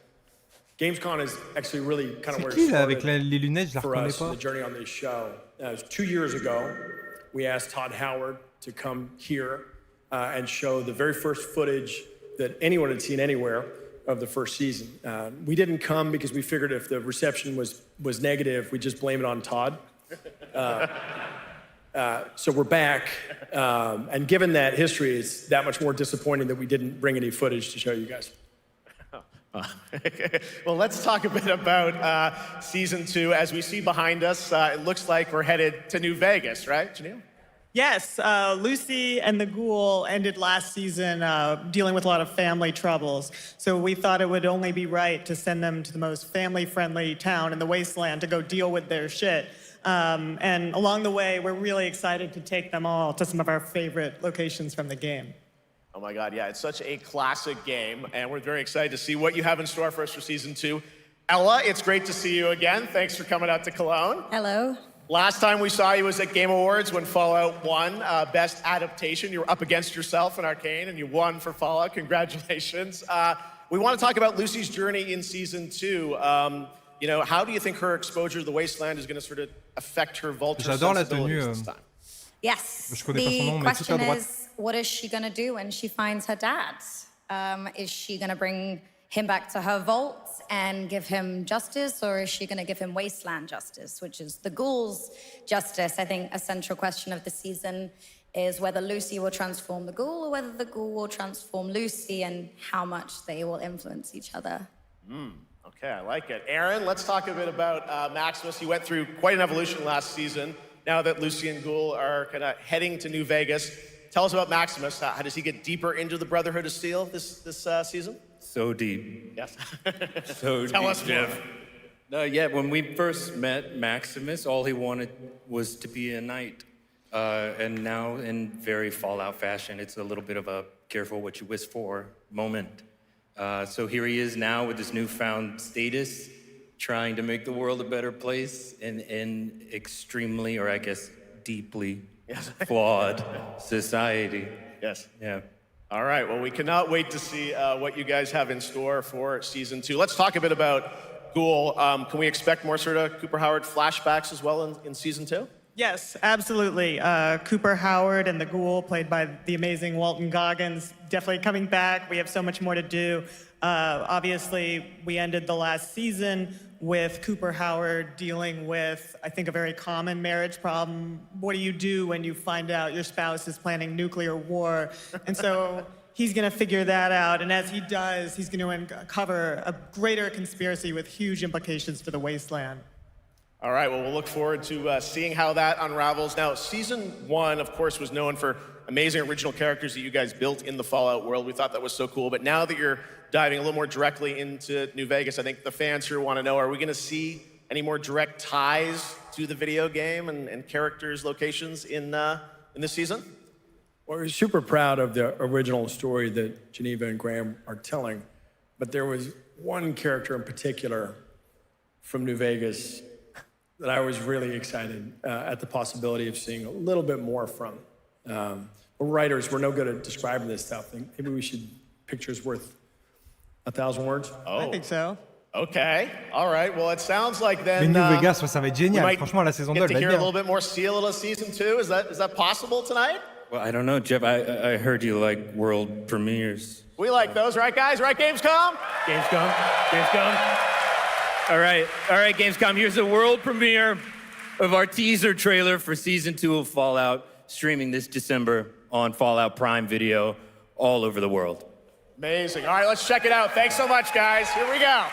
Gamescom is actually really kind of where it started les lunettes, je la for reconnais us, pas. the journey on this show. It was 2 years ago. We asked Todd Howard to come here and show the very first footage that anyone had seen anywhere of the first season. We didn't come because we figured if the reception was negative, we'd just blame it on Todd. So we're back, and given that history, it's that much more disappointing that we didn't bring any footage to show you guys. Well, let's talk a bit about Season 2. As we see behind us, it looks like we're headed to New Vegas, right, Janelle? Yes, Lucy and the Ghoul ended last season dealing with a lot of family troubles. So we thought it would only be right to send them to the most family-friendly town in the wasteland to go deal with their shit. And along the way, we're really excited to take them all to some of our favorite locations from the game. Oh my God, yeah, it's such a classic game, and we're very excited to see what you have in store for us for Season 2. Ella, it's great to see you again. Thanks for coming out to Cologne. Hello. Last time we saw you was at Game Awards when Fallout won Best Adaptation. You were up against yourself in Arcane, and you won for Fallout. Congratulations. We want to talk about Lucy's journey in Season 2. You know, how do you think her exposure to the Wasteland is going to sort of affect her vulture sensibilities this time? Yes. The question is, what is she going to do when she finds her dad? Is she going to bring him back to her vault and give him justice, or is she going to give him wasteland justice, which is the ghouls' justice? I think a central question of the season is whether Lucy will transform the ghoul or whether the ghoul will transform Lucy, and how much they will influence each other. Okay, I like it. Aaron, let's talk a bit about Maximus. He went through quite an evolution last season. Now that Lucy and Ghoul are kind of heading to New Vegas, tell us about Maximus. How does he get deeper into the Brotherhood of Steel this season? So deep. Yes. So Tell deep, us more. Jeff. Yeah, when we first met Maximus, all he wanted was to be a knight. And now, in very Fallout fashion, it's a little bit of a careful what you wish for moment. So here he is now with this newfound status, trying to make the world a better place in extremely, or I guess deeply, flawed society. Yes. Yeah. All right, well, we cannot wait to see what you guys have in store for Season 2. Let's talk a bit about Ghoul. Can we expect more sort of Cooper Howard flashbacks as well in Season 2? Yes, absolutely. Cooper Howard and the Ghoul, played by the amazing Walton Goggins, definitely coming back. We have so much more to do. Obviously, we ended the last season with Cooper Howard dealing with, I think, a very common marriage problem. What do you do when you find out your spouse is planning nuclear war? And so he's going to figure that out. And as he does, he's going to uncover a greater conspiracy with huge implications for the wasteland. All right, well, we'll look forward to seeing how that unravels. Now, season 1, of course, was known for amazing original characters that you guys built in the Fallout world. We thought that was so cool. But now that you're diving a little more directly into New Vegas, I think the fans here want to know, are we going to see any more direct ties to the video game and characters, locations in this season? Well, we're super proud of the original story that Geneva and Graham are telling. But there was one character in particular from New Vegas that I was really excited at the possibility of seeing a little bit more from. We're writers, we're no good at describing this stuff. Maybe we should, pictures worth 1,000 words? Oh. I think so. Okay, all right. Well, it sounds like then Mais New Vegas, ça va être génial. we Franchement, la saison 2, get elle to va hear être a little bien. bit more Seal of season 2. Is that possible tonight? Well, I don't know, Jeff. I heard you like world premieres. We like those, right, guys? Right, Gamescom? Gamescom. All right, Gamescom. Here's a world premiere of our teaser trailer for season 2 of Fallout, streaming this December on Fallout Prime Video all over the world. Amazing. All right, let's check it out. Thanks so much, guys. Here we go.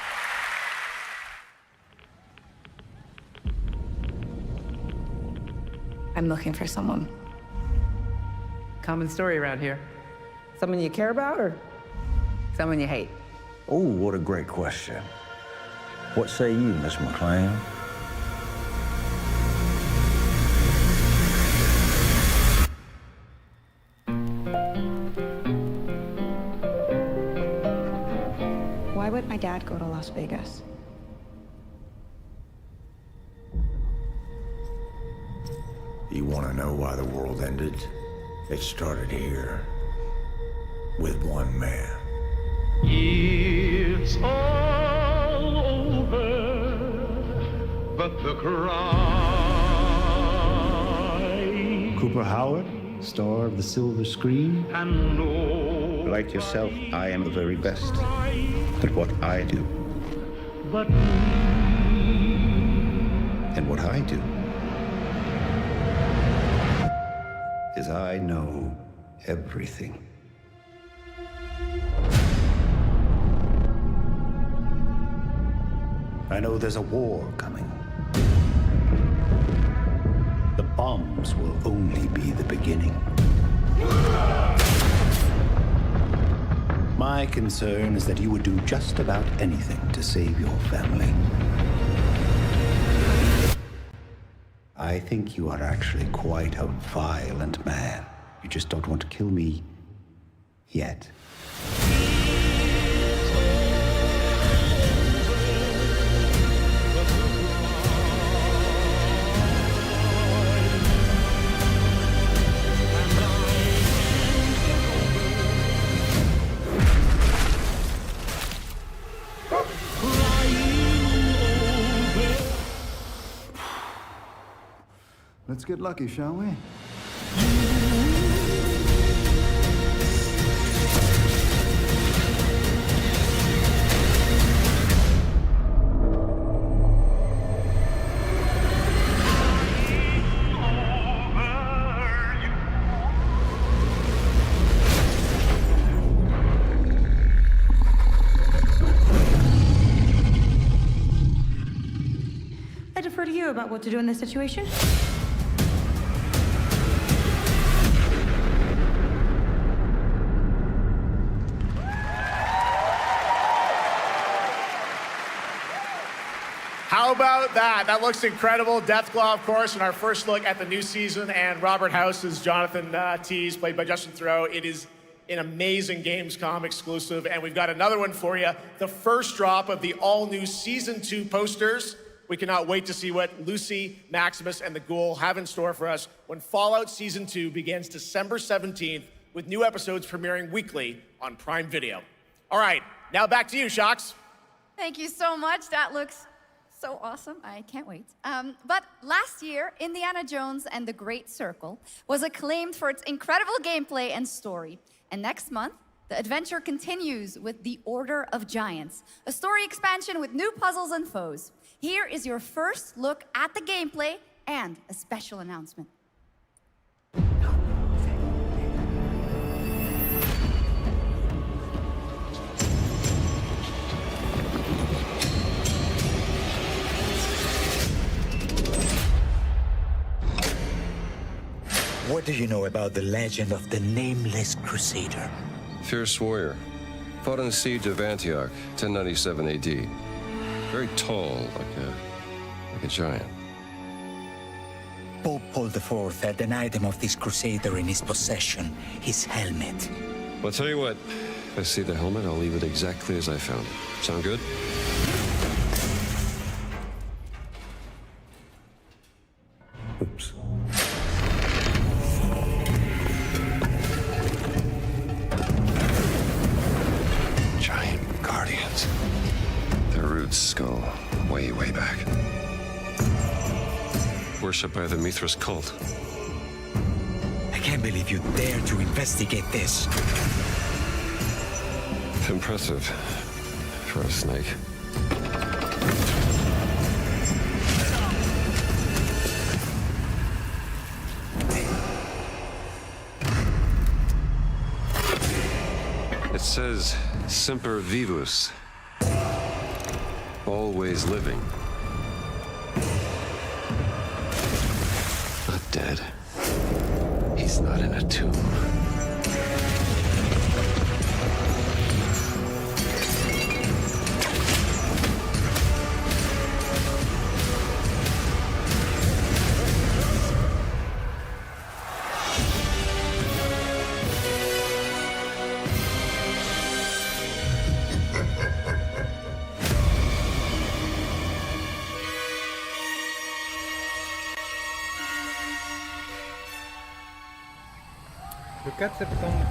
I'm looking for someone. Common story around here. Someone you care about or someone you hate? Oh, what a great question. What say you, Miss McClane? Why would my dad go to Las Vegas? You want to know why the world ended? It started here with one man. It's all over, but the cry. Cooper Howard, star of the silver screen. And no, like yourself, I am the very best at what I do. But and what I do is I know everything. I know there's a war coming. The bombs will only be the beginning. My concern is that you would do just about anything to save your family. I think you are actually quite a violent man. You just don't want to kill me yet. Let's get lucky, shall we? I defer to you about what to do in this situation. How about that? That looks incredible. Deathclaw, of course, in our first look at the new season, and Robert House is Jonathan Tease, played by Justin Theroux. It is an amazing Gamescom exclusive, and we've got another one for you. The first drop of the all-new Season 2 posters. We cannot wait to see what Lucy, Maximus, and the Ghoul have in store for us when Fallout Season 2 begins December 17th, with new episodes premiering weekly on Prime Video. All right, now back to you, Shocks. Thank you so much. That looks so awesome. I can't wait. But last year, Indiana Jones and the Great Circle was acclaimed for its incredible gameplay and story. And next month, the adventure continues with The Order of Giants, a story expansion with new puzzles and foes. Here is your first look at the gameplay and a special announcement. What do you know about the legend of the Nameless Crusader? Fierce warrior. Fought in the siege of Antioch, 1097 AD. Very tall, like a giant. Pope Paul IV had an item of this crusader in his possession, his helmet. Well, I'll tell you what. If I see the helmet, I'll leave it exactly as I found it. Sound good? Oops. Giant guardians. Their roots go way, way back. Worshipped by the Mithras cult. I can't believe you dare to investigate this. It's impressive for a snake. It says Semper Vivus, always living. Not dead. He's not in a tomb. Le 4 septembre.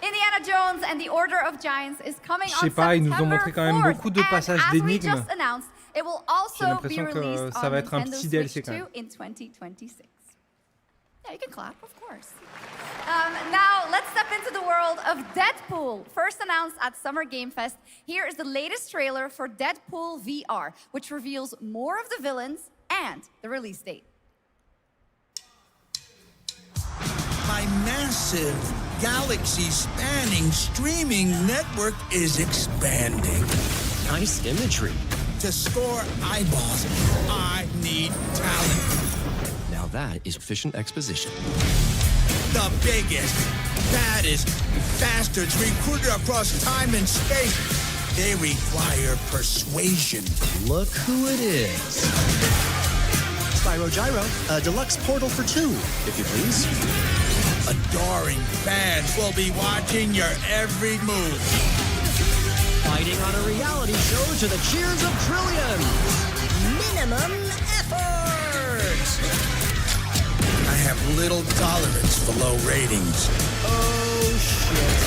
Indiana Jones and the Order of Giants is coming Je on sais pas, ils nous ont September montré quand même 4th, beaucoup de passages and as we d'énigmes. just announced, it will J'ai also be l'impression que released ça on va être un Nintendo petit Switch DLC quand 2 même. in 2026. Yeah, you can clap, of course. Now, let's step into the world of Deadpool. First announced at Summer Game Fest, here is the latest trailer for Deadpool VR, which reveals more of the villains and the release date. My massive, galaxy-spanning streaming network is expanding. Nice imagery. To score eyeballs, I need talent. Now that is efficient exposition. The biggest, baddest bastards recruited across time and space. They require persuasion. Look who it is. Spyro Gyro, a deluxe portal for 2, if you please. Adoring fans will be watching your every move. Fighting on a reality show to the cheers of trillions. Minimum effort! I have little tolerance for low ratings. Oh, shit.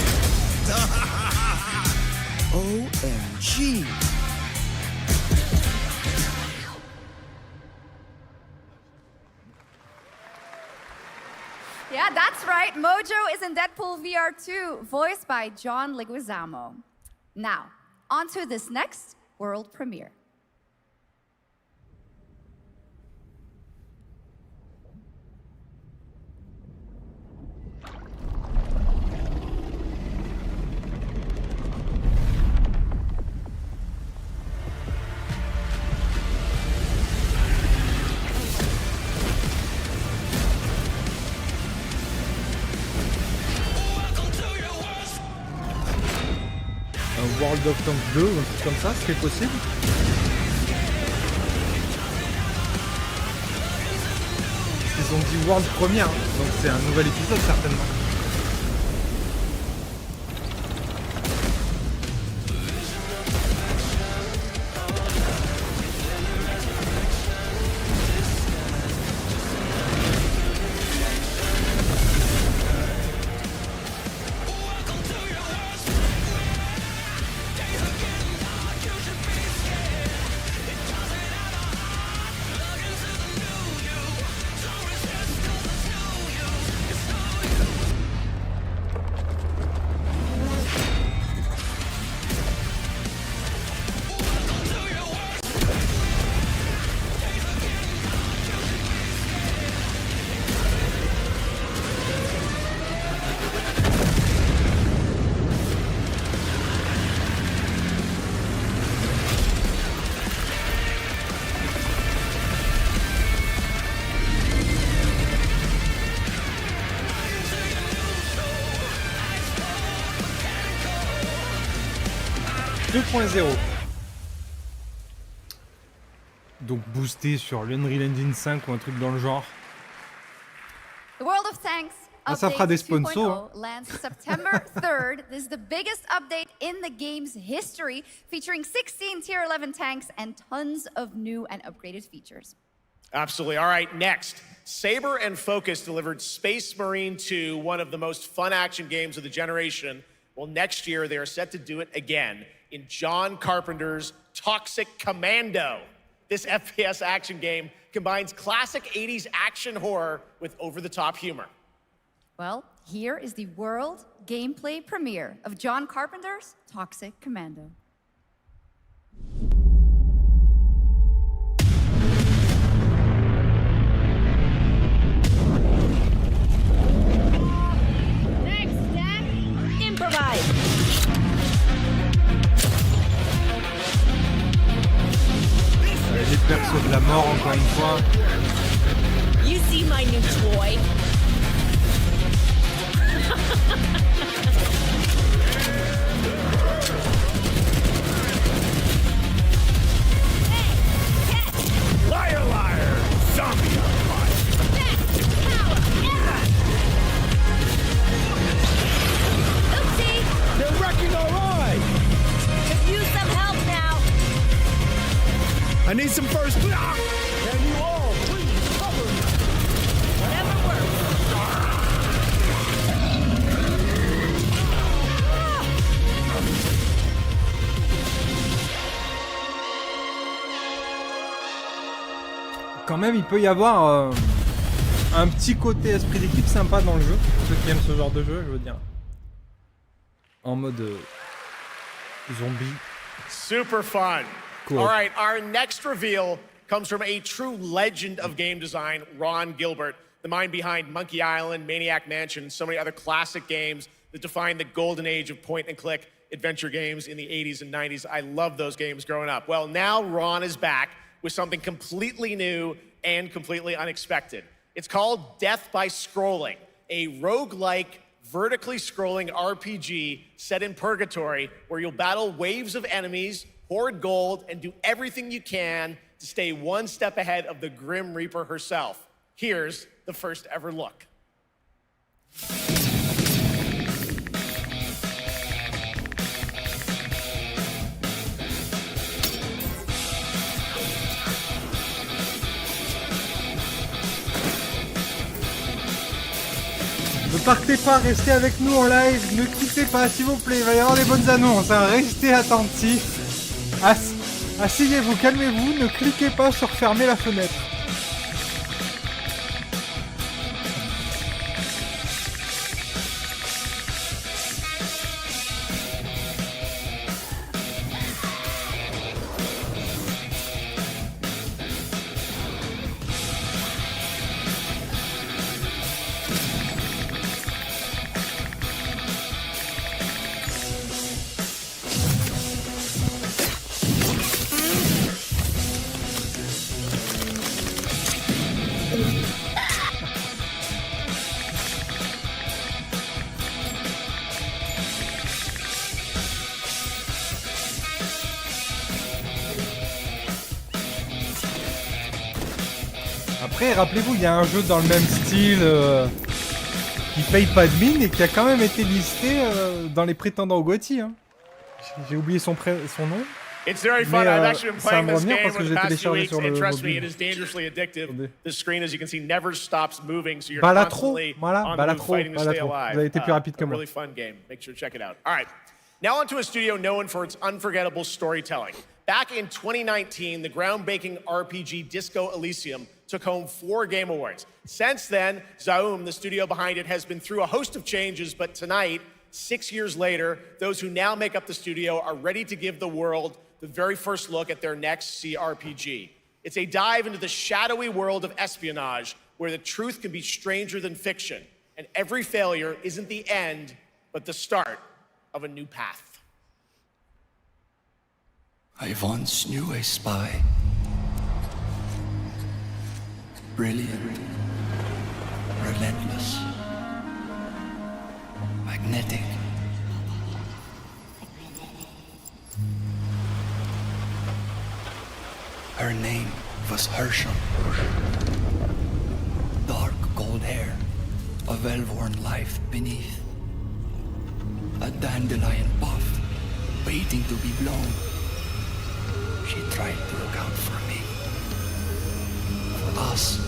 OMG. Yeah, that's right. Mojo is in Deadpool VR 2, voiced by John Leguizamo. Now, on to this next world premiere. World of Tanks 2 ou un truc comme ça, ce qui est possible. Ils ont dit World Premiere, donc c'est un nouvel épisode certainement. 2.0. Donc boosté sur l'Unreal Engine 5 ou un truc dans le genre. The World of Tanks Ça fera des Update sponsors. 2.0 lands September 3rd. This is the biggest update in the game's history, featuring 16 Tier 11 tanks and tons of new and upgraded features. Absolutely. All right, next. Saber and Focus delivered Space Marine 2, one of the most fun action games of the generation. Well, next year they are set to do it again in John Carpenter's Toxic Commando. This FPS action game combines classic 80s action horror with over-the-top humor. Well, here is the world gameplay premiere of John Carpenter's Toxic Commando. Next step, improvise. Les persos de la mort encore une fois. You see my new toy? Liar, liar! Zombie on fire! Best power ever! Oopsie! They're wrecking our ride! Could use some help now. I need some first. Can you all please cover me? Whatever works. Quand même, il peut y avoir un petit côté esprit d'équipe sympa dans le jeu. Pour ceux qui aiment ce genre de jeu, je veux dire. En mode zombie. Super fun. Cool. All right, our next reveal comes from a true legend of game design, Ron Gilbert, the mind behind Monkey Island, Maniac Mansion, and so many other classic games that defined the golden age of point-and-click adventure games in the 80s and 90s. I loved those games growing up. Well, now Ron is back with something completely new and completely unexpected. It's called Death by Scrolling, a roguelike, vertically scrolling RPG set in purgatory where you'll battle waves of enemies, hoard gold, and do everything you can to stay one step ahead of the Grim Reaper herself. Here's the first ever look. Ne partez pas, restez avec nous en live, ne quittez pas s'il vous plaît, il va y avoir des bonnes annonces, hein. Restez attentifs. Asseyez-vous, calmez-vous, ne cliquez pas sur fermer la fenêtre. Après, rappelez-vous, il y a un jeu dans le même style qui paye pas de mine et qui a quand même été listé dans les prétendants au GOTY. Hein. J'ai oublié son nom. It's very fun. I've actually been playing this game parce que for j'ai the past few téléchargé weeks, sur le and trust me, mobile. it is dangerously addictive. The screen, as you can see, never stops moving, so you're Balatro, constantly voilà, on the move, Balatro, fighting to stay Balatro. alive. Vous avez été plus rapide que a moi. really fun game. Make sure to check it out. All right. Now onto a studio known for its unforgettable storytelling. Back in 2019, the groundbreaking RPG Disco Elysium took home 4 Game Awards. Since then, Zaum, the studio behind it, has been through a host of changes, but tonight, 6 years later, those who now make up the studio are ready to give the world the very first look at their next CRPG. It's a dive into the shadowy world of espionage, where the truth can be stranger than fiction, and every failure isn't the end, but the start of a new path. I once knew a spy. Brilliant, relentless, magnetic. Her name was Herschel. Dark gold hair, a well-worn life beneath. A dandelion puff, waiting to be blown. She tried to look out for me. For us.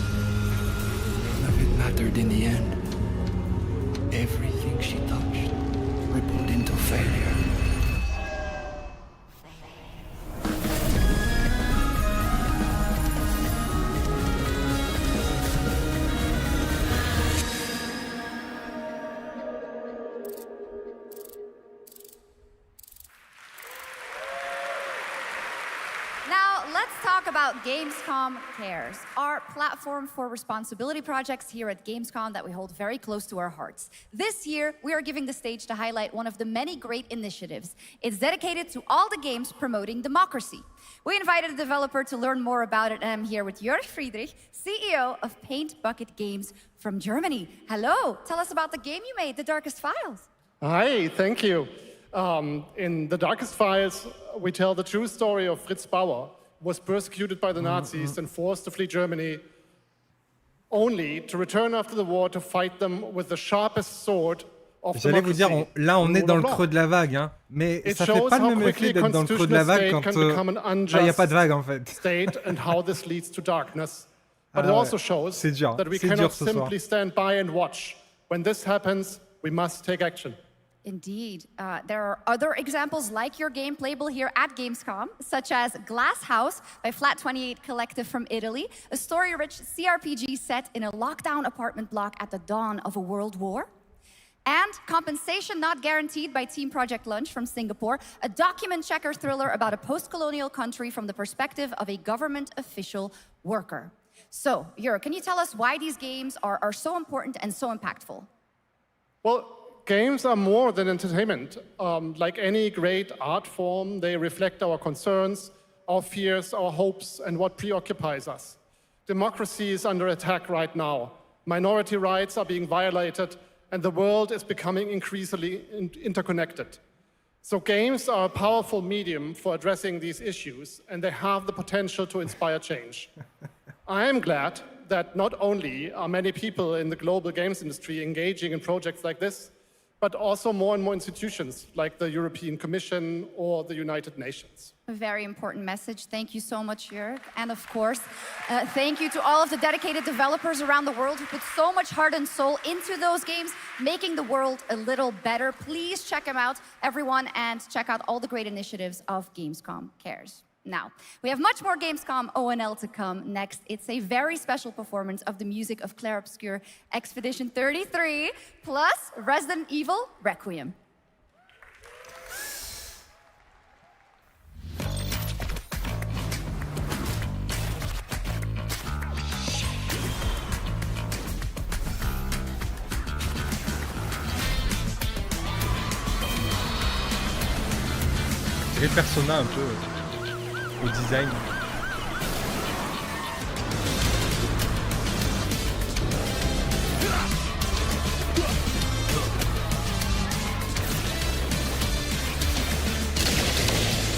None of it mattered in the end. Everything she touched rippled into failure. Gamescom Cares, our platform for responsibility projects here at Gamescom that we hold very close to our hearts. This year, we are giving the stage to highlight one of the many great initiatives. It's dedicated to all the games promoting democracy. We invited a developer to learn more about it, and I'm here with Jörg Friedrich, CEO of Paint Bucket Games from Germany. Hello, tell us about the game you made, The Darkest Files. Hi, thank you. In The Darkest Files, we tell the true story of Fritz Bauer, was persecuted by the Nazis and forced to flee Germany, only to return after the war to fight them with the sharpest sword of democracy. J'allais vous dire, là on est dans le creux de la vague, hein, mais ça fait pas le même effet d'être dans le creux de la vague quand il n'y a pas de vague en fait. State and how this leads to darkness. But it also shows that we cannot simply stand by and watch. When this happens, we must take action. Indeed. There are other examples like your game playable here at Gamescom, such as Glass House by Flat 28 Collective from Italy, a story-rich CRPG set in a lockdown apartment block at the dawn of a world war. And Compensation Not Guaranteed by Team Project Lunch from Singapore, a document checker thriller about a post-colonial country from the perspective of a government official worker. So, Jörg, can you tell us why these games are so important and so impactful? Well, games are more than entertainment. Like any great art form, they reflect our concerns, our fears, our hopes, and what preoccupies us. Democracy is under attack right now. Minority rights are being violated, and the world is becoming increasingly interconnected. So games are a powerful medium for addressing these issues, and they have the potential to inspire change. I am glad that not only are many people in the global games industry engaging in projects like this, but also more and more institutions like the European Commission or the United Nations. A very important message. Thank you so much, Jörg. And of course, thank you to all of the dedicated developers around the world who put so much heart and soul into those games, making the world a little better. Please check them out, everyone, and check out all the great initiatives of Gamescom Cares. Now, we have much more Gamescom ONL to come next. It's a very special performance of the music of Clair Obscur Expedition 33, plus Resident Evil Requiem. C'est les personnages un peu au design.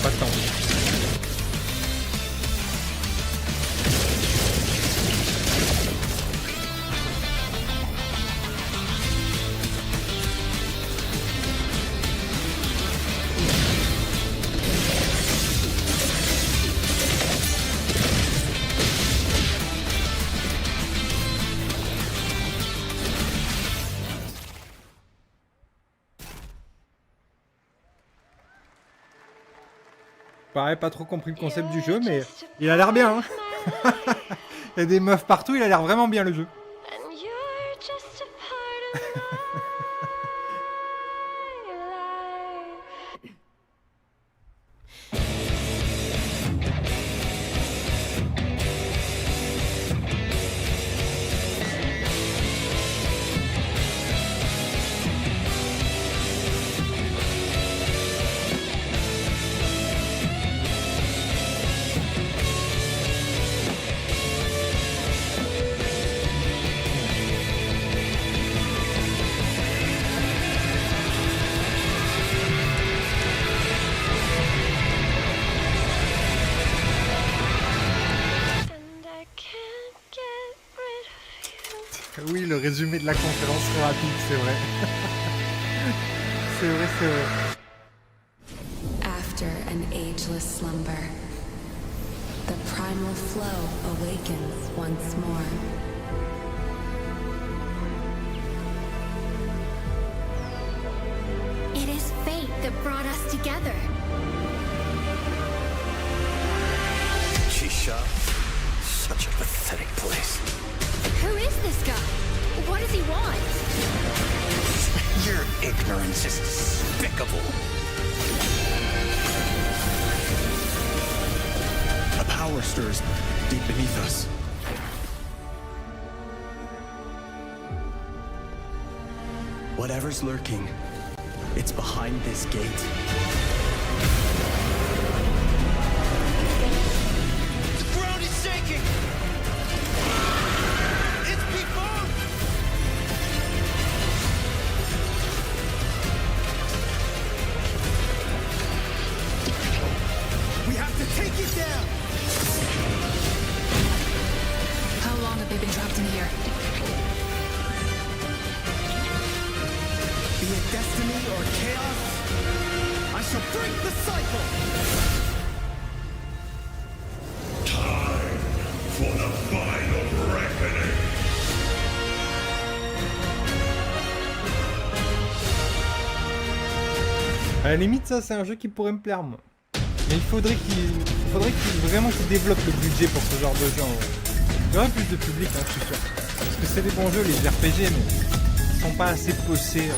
Pas tant. Pareil, pas trop compris le concept du jeu, mais il a l'air bien. Hein. Il y a des meufs partout, il a l'air vraiment bien le jeu. Oui, le résumé de la conférence très rapide, c'est vrai. C'est vrai, c'est vrai. After an ageless slumber, the primal flow awakens once more. It is fate that brought us together. Shisha, such a pathetic place. Who is this guy? What does he want? Your ignorance is despicable. A power stirs deep beneath us. Whatever's lurking, it's behind this gate. The ground is shaking! It's people! We have to take it down! How long have they been trapped in here? Be it destiny or chaos, I shall break the cycle! Time for the final reckoning. À la limite, ça, c'est un jeu qui pourrait me plaire, moi. Mais il faudrait vraiment qu'il développe le budget pour ce genre de jeu. En vrai. Il y aurait plus de public, hein, je suis sûr. Parce que c'est des bons jeux, les RPG, mais ils sont pas assez poussés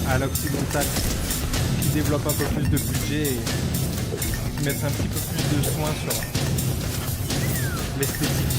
à l'occidental. Qui développent un peu plus de budget et qui mettent un petit peu plus de soin sur l'esthétique.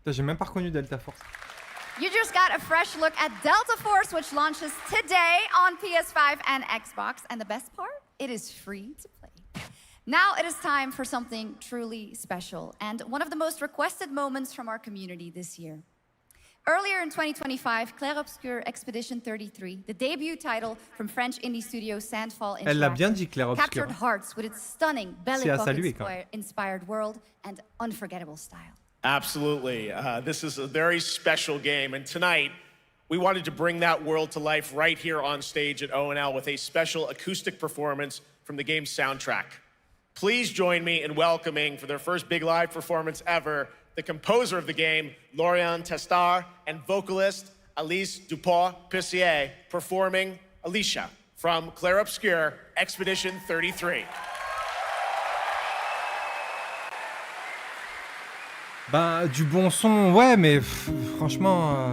J'ai même pas reconnu Delta Force. You just got a fresh look at Delta Force, which launches today on PS5 and Xbox. And the best part? It is free to play. Now it is time for something truly special and one of the most requested moments from our community this year. Earlier in 2025, Clair Obscur Expedition 33, the debut title from French indie studio Sandfall Elle l'a bien dit, Interactive, Clair Obscur. captured hearts with its stunning belly C'est à bucket saluer, quand même. inspired world and unforgettable style. Absolutely. This is a very special game. And tonight, we wanted to bring that world to life right here on stage at ONL with a special acoustic performance from the game's soundtrack. Please join me in welcoming, for their first big live performance ever, the composer of the game, Lauriane Testard, and vocalist Alice Dupont-Pissier, performing Alicia from Clair Obscur Expedition 33. Bah, du bon son, ouais, mais franchement...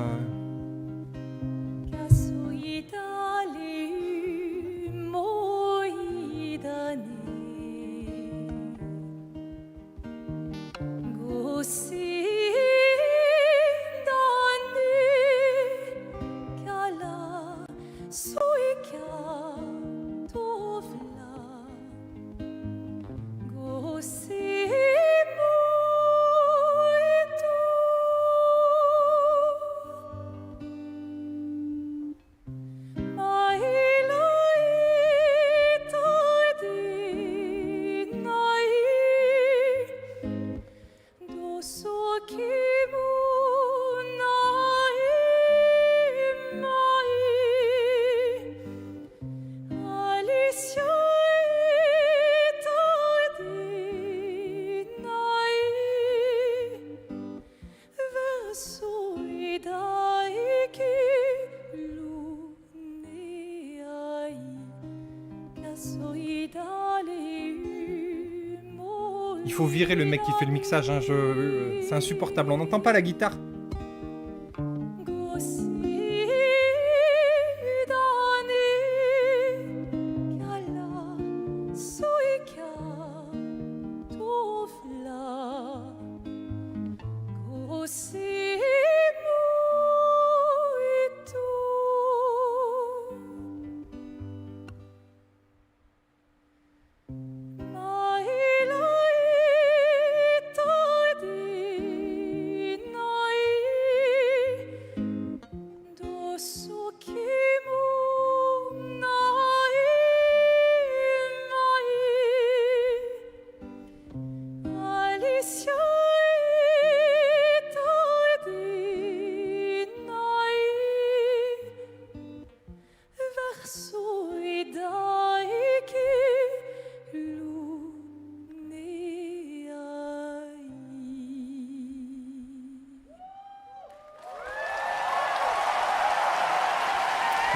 Il faut virer le mec qui fait le mixage, hein, c'est insupportable, on n'entend pas la guitare.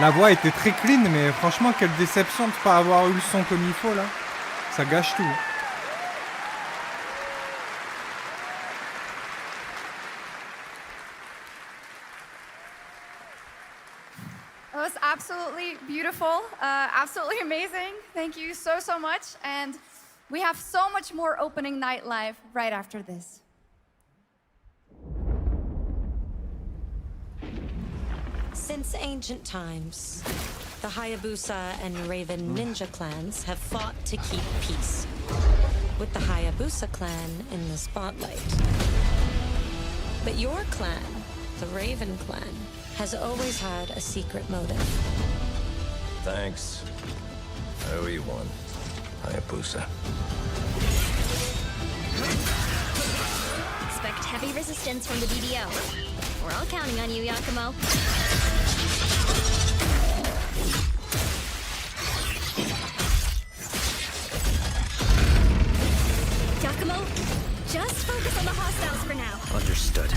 La voix était très clean, mais franchement, quelle déception de ne pas avoir eu le son comme il faut, là. Ça gâche tout. It was absolutely beautiful, absolutely amazing. Thank you so, so much. And we have so much more opening night live right after this. Since ancient times, the Hayabusa and Raven ninja clans have fought to keep peace, with the Hayabusa clan in the spotlight. But your clan, the Raven clan, has always had a secret motive. Thanks. I owe you one, Hayabusa. Expect heavy resistance from the vidéo. We're all counting on you, Yakumo. Yakumo, just focus on the hostiles for now. Understood.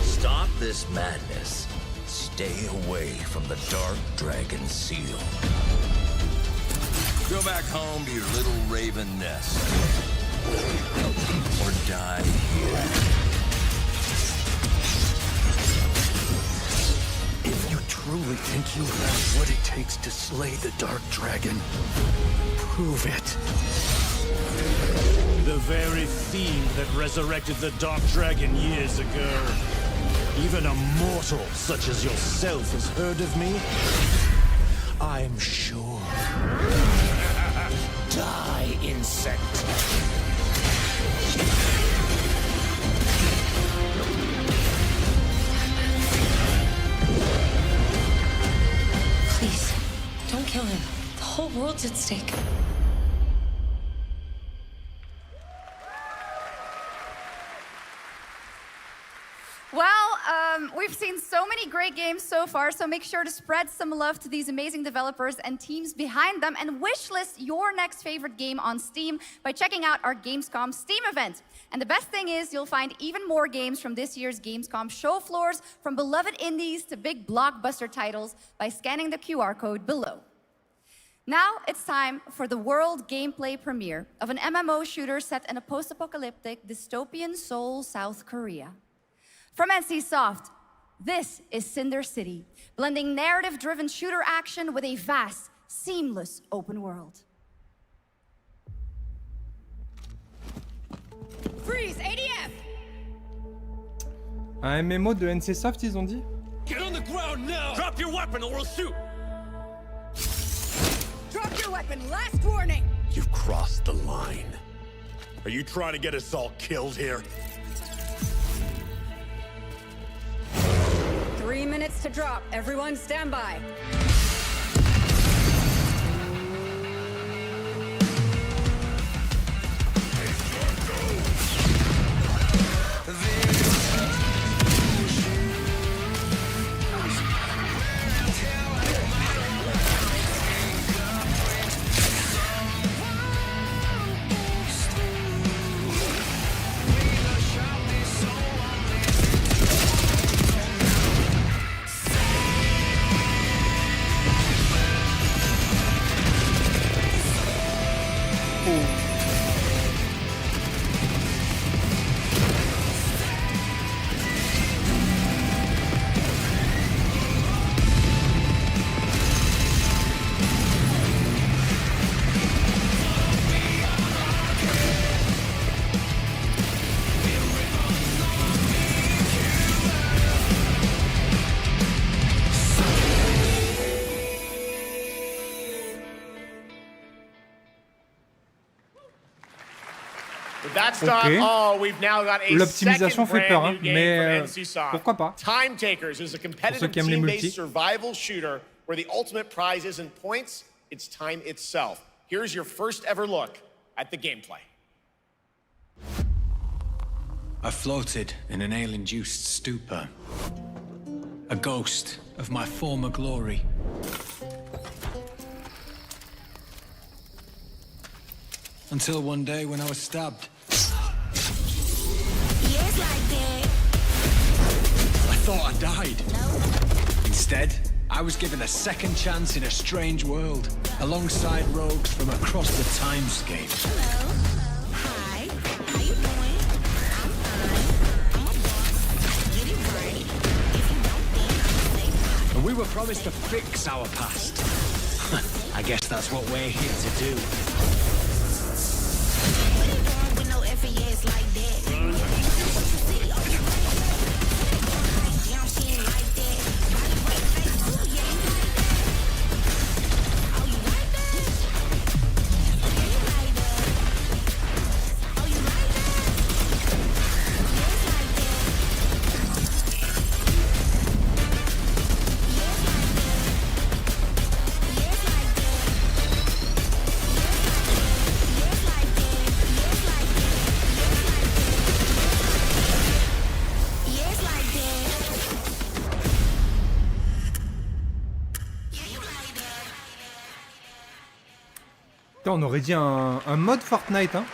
Stop this madness. Stay away from the Dark Dragon Seal. Go back home to your little raven nest. Or die here. If you truly think you have what it takes to slay the Dark Dragon, prove it. The very fiend that resurrected the Dark Dragon years ago. Even a mortal such as yourself has heard of me? I'm sure. Die, insect. Please, don't kill him. The whole world's at stake. Well, we've seen so many great games so far, so make sure to spread some love to these amazing developers and teams behind them, and wishlist your next favorite game on Steam by checking out our Gamescom Steam event. And the best thing is you'll find even more games from this year's Gamescom show floors, from beloved indies to big blockbuster titles, by scanning the QR code below. Now it's time for the world gameplay premiere of an MMO shooter set in a post-apocalyptic dystopian Seoul, South Korea. From NCSoft, this is Cinder City, blending narrative-driven shooter action with a vast, seamless open world. Freeze, ADF! Un MMO de NCSoft, ils ont dit? Get on the ground now! Drop your weapon or we'll shoot! Drop your weapon, last warning! You've crossed the line. Are you trying to get us all killed here? 3 minutes to drop. Everyone stand by. That's not all. We've now got a L'optimisation second fait peur, brand hein, new game mais from NCSoft. pourquoi pas? Time Takers is a competitive team-based survival shooter where the ultimate prize isn't points, it's time itself. Here's your first ever look at the gameplay. I floated in an ale-induced stupor, a ghost of my former glory. Until one day when I was stabbed. I thought I died. Instead, I was given a second chance in a strange world, alongside rogues from across the timescape. Hello. Hi. How you doing? I'm fine. I'm a boss. Get it right. If you don't think, say bye. And we were promised to fix our past. I guess that's what we're here to do. What is wrong with no FES like that? Damn, she ain't like that. Body right face too, yeah. Oh, you like that? Yeah, you like that. Oh, you like that? Yes, like that. Yes, like that. Yes, like that. Yes, like that. Yes, like that. Yes, like that. Yeah, you like that. Putain, on aurait dit un mode Fortnite, hein.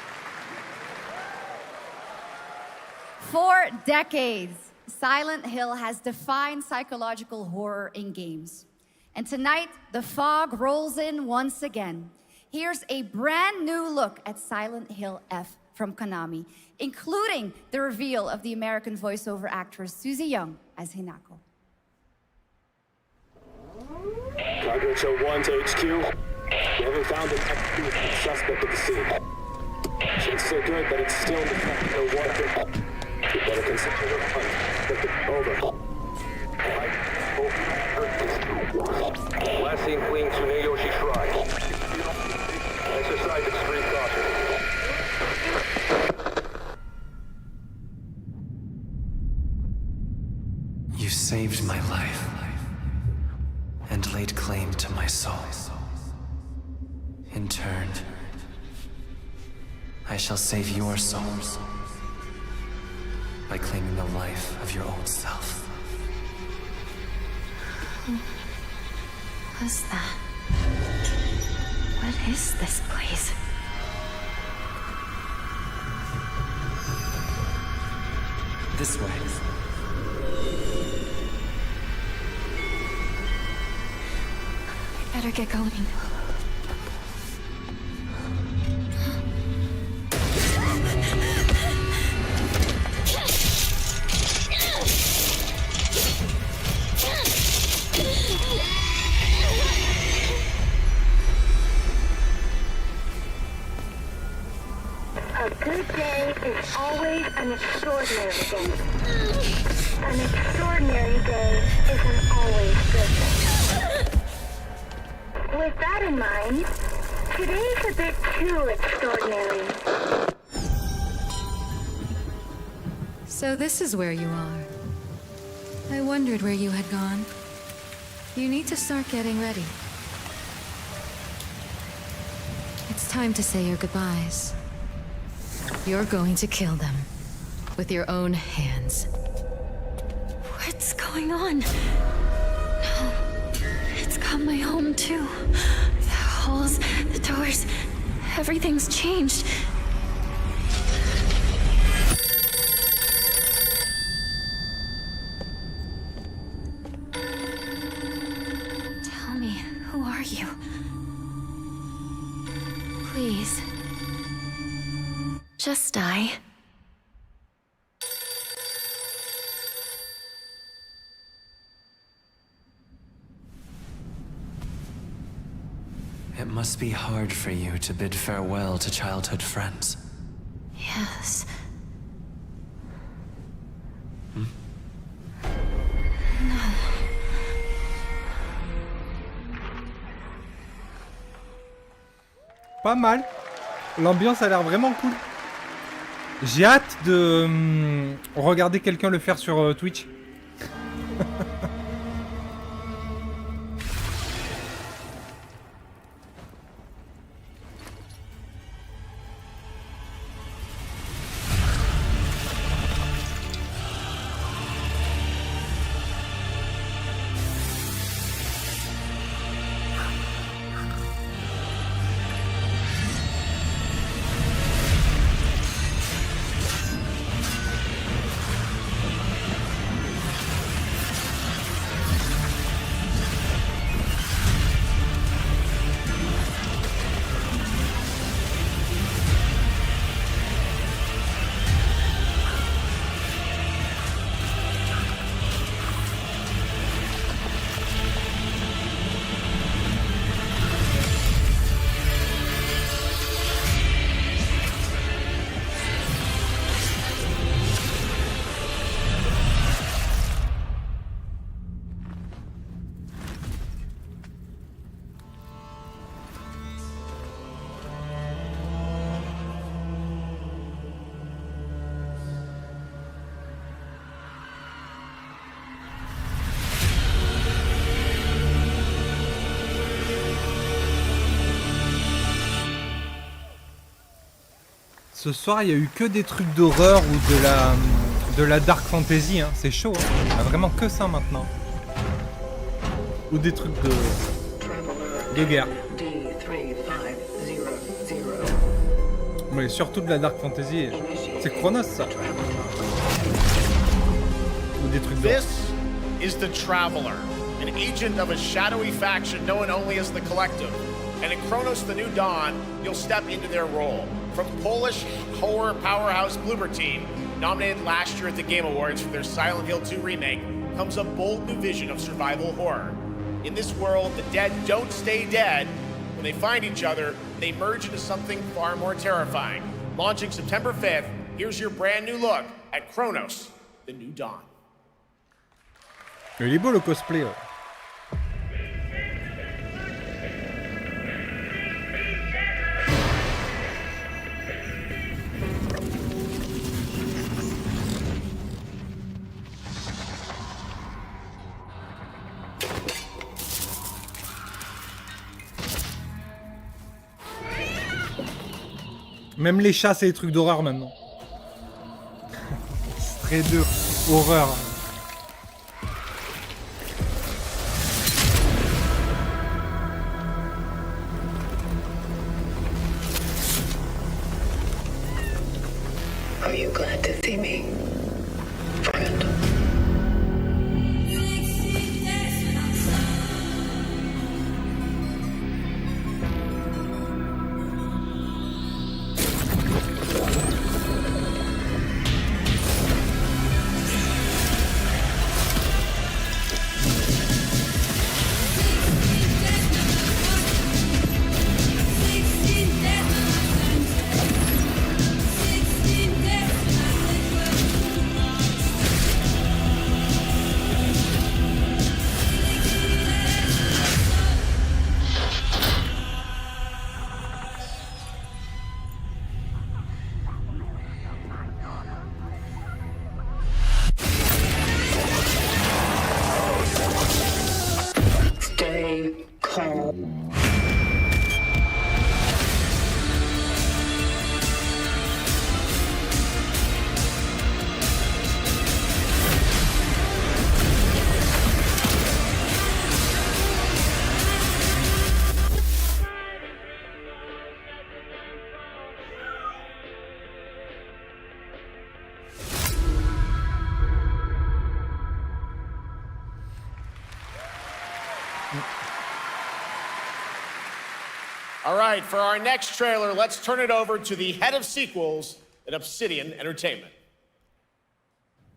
For decades, Silent Hill has defined psychological horror in games. And tonight, the fog rolls in once again. Here's a brand new look at Silent Hill F from Konami, including the reveal of the American voiceover actress Susie Young as Hinako. Target show 1 to HQ. We haven't found an active suspect at the scene. Chances are good that it's still in the no water. We better consider the hunt. Over. Last seen fleeing Tsuneyoshi Shrine. Exercise extreme caution. You saved my life and laid claim to my soul. In turn, I shall save your souls by claiming the life of your old self. Who was that? What is this place? This way. I better get going. A good day is always an extraordinary day. An extraordinary day isn't always good. With that in mind, today's a bit too extraordinary. So this is where you are. I wondered where you had gone. You need to start getting ready. It's time to say your goodbyes. You're going to kill them with your own hands. What's going on? No. It's got my home too. The halls, the doors, everything's changed. Tell me, who are you? Please. Just die. It must be hard for you to bid farewell to childhood friends. Yes. Hmm? No. Pas mal. L'ambiance a l'air vraiment cool. J'ai hâte de regarder quelqu'un le faire sur Twitch. Ce soir, il y a eu que des trucs d'horreur ou de la dark fantasy. Hein. C'est chaud. Hein. Il y a vraiment que ça maintenant. Ou des trucs de guerre. Mais surtout de la dark fantasy. C'est Chronos ça. Ou des trucs d'horreur. This is the Traveler, an agent of a shadowy faction known only as the Collective. And in Chronos the New Dawn, you'll step into their role. From Polish horror powerhouse Bloober Team, nominated last year at the Game Awards for their Silent Hill 2 remake, comes a bold new vision of survival horror. In this world, the dead don't stay dead. When they find each other, they merge into something far more terrifying. Launching September 5th, here's your brand new look at Chronos, the New Dawn. Il est beau le cosplay. Ouais. Même les chats, c'est des trucs d'horreur maintenant. C'est très dur. Horreur. Are you glad to see me, friend? All right, for our next trailer, let's turn it over to the head of sequels at Obsidian Entertainment.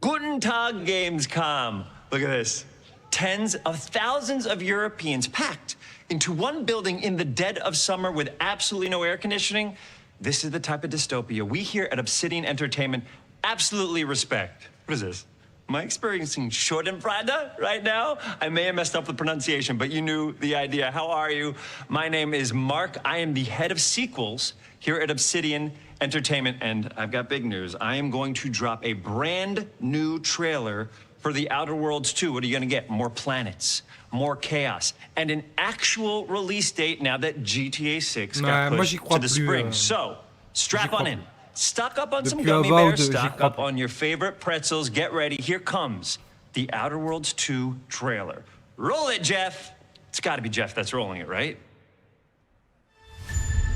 Guten Tag, Gamescom. Look at this. Tens of thousands of Europeans packed into one building in the dead of summer with absolutely no air conditioning. This is the type of dystopia we here at Obsidian Entertainment absolutely respect. What is this? Am I experiencing Schadenfreude right now? I may have messed up the pronunciation, but you knew the idea. How are you? My name is Mark. I am the head of sequels here at Obsidian Entertainment, and I've got big news. I am going to drop a brand new trailer for The Outer Worlds 2. What are you gonna get? More planets, more chaos, and an actual release date now that GTA 6 got pushed to the spring. So, strap on in. Stock up on some gummy bears, stock up on your favorite pretzels. Get ready. Here comes The Outer Worlds 2 trailer. Roll it, Jeff. It's got to be Jeff that's rolling it, right?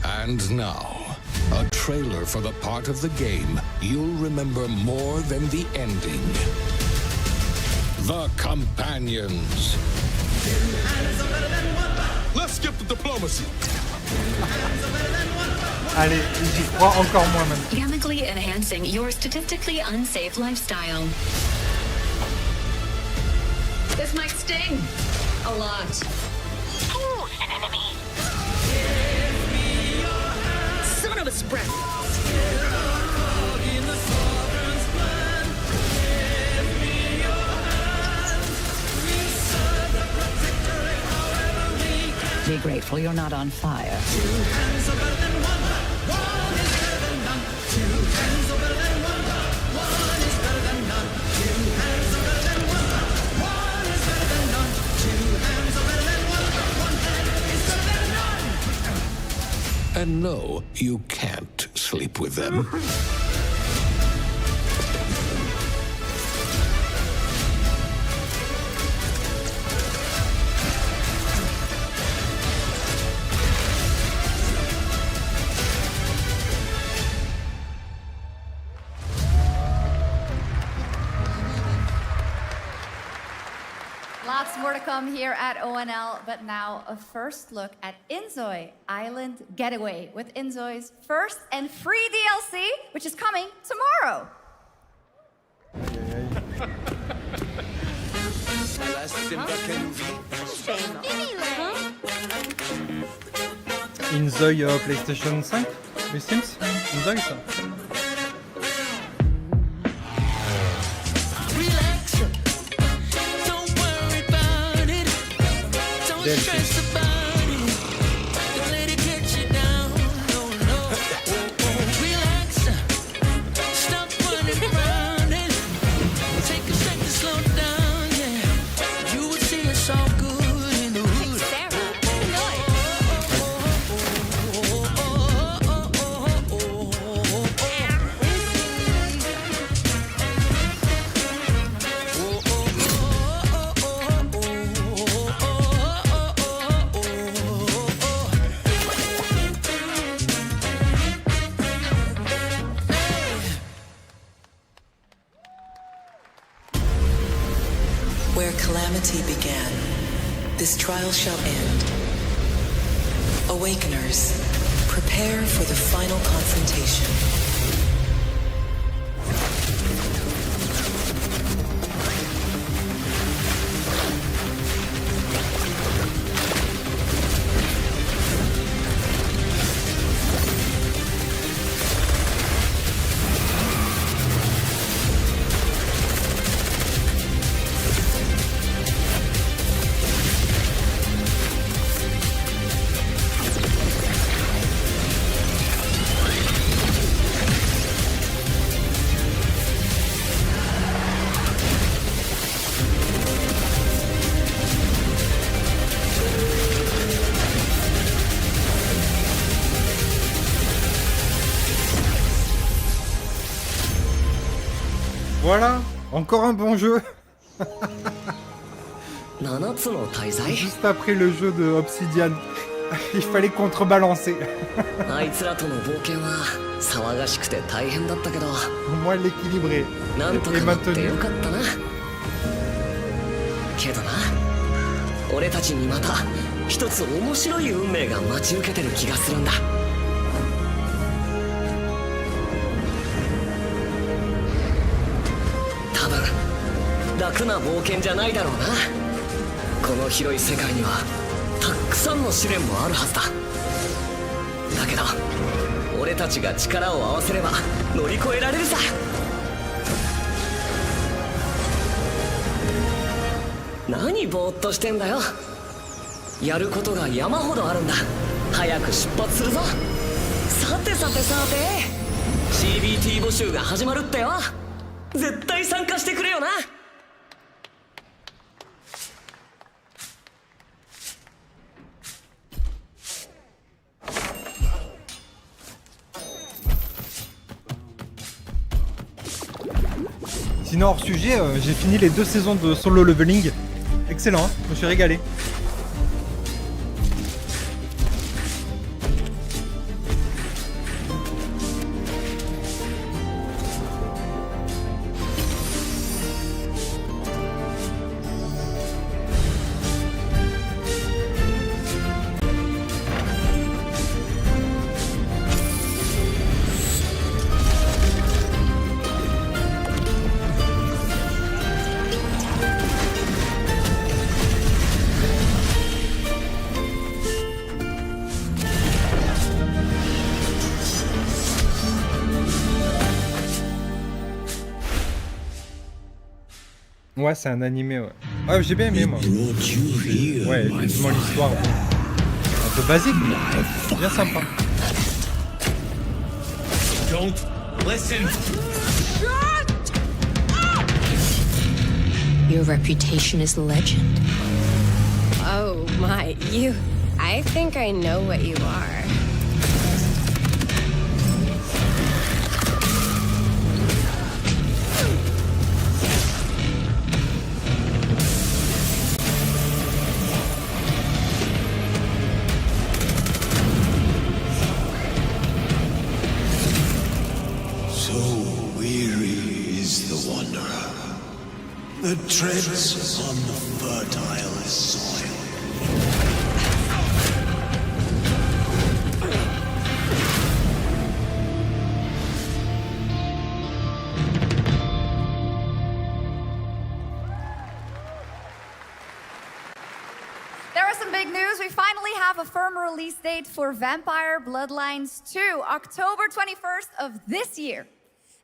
And now, a trailer for the part of the game you'll remember more than the ending. The Companions. Let's skip the diplomacy. Allez, j'y crois encore moins maintenant. Chemically enhancing your statistically unsafe lifestyle. This might sting a lot. Ooh, an enemy. Son of a spread. Be grateful you're not on fire. And no, you can't sleep with them. Lots more to come here at ONL, but now a first look at Inzoi Island Getaway with Inzoi's first and free DLC, which is coming tomorrow. Inzoi PlayStation 5, les Sims. Inzoi ça. Where calamity began, this trial shall end. Awakeners, prepare for the final confrontation. Voilà, encore un bon jeu. Juste après le jeu de Obsidian, il fallait contrebalancer. Au moins l'équilibre est maintenu. 俺たちにまた一つ面白い運命が待ち受けてる気がするんだ。多分楽な冒険じゃないだろうな。この広い世界にはたくさんの試練もあるはずだ。だけど俺たちが力を合わせれば乗り越えられるさ。何ぼーっとしてんだよ。やることが山ほどあるんだ。早く出発するぞ。さてさてさて CBT 募集が始まるってよ。絶対参加してくれよな。Sinon hors sujet, j'ai fini les 2 saisons de solo leveling. Excellent, hein, je me suis régalé. Ouais, c'est un animé, ouais. Ouais, j'ai bien aimé, moi. Ouais, effectivement, l'histoire, un peu basique, mais bien sympa. Don't listen. Your reputation is legend. Oh my, I think I know what you are. The treads on the fertile soil. There are some big news. We finally have a firm release date for Vampire Bloodlines 2, October 21st of this year.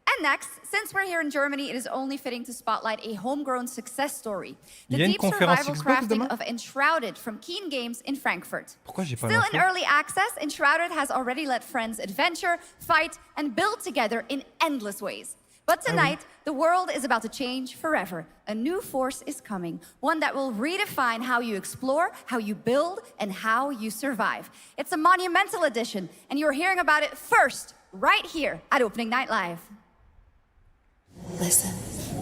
And next, since we're here in Germany, it is only fitting to spotlight a homegrown success story. The deep survival crafting of Enshrouded from Keen Games in Frankfurt. Still in early access, Enshrouded has already let friends adventure, fight, and build together in endless ways. But tonight, the world is about to change forever. A new force is coming, one that will redefine how you explore, how you build, and how you survive. It's a monumental edition, and you're hearing about it first, right here at Opening Night Live. Listen.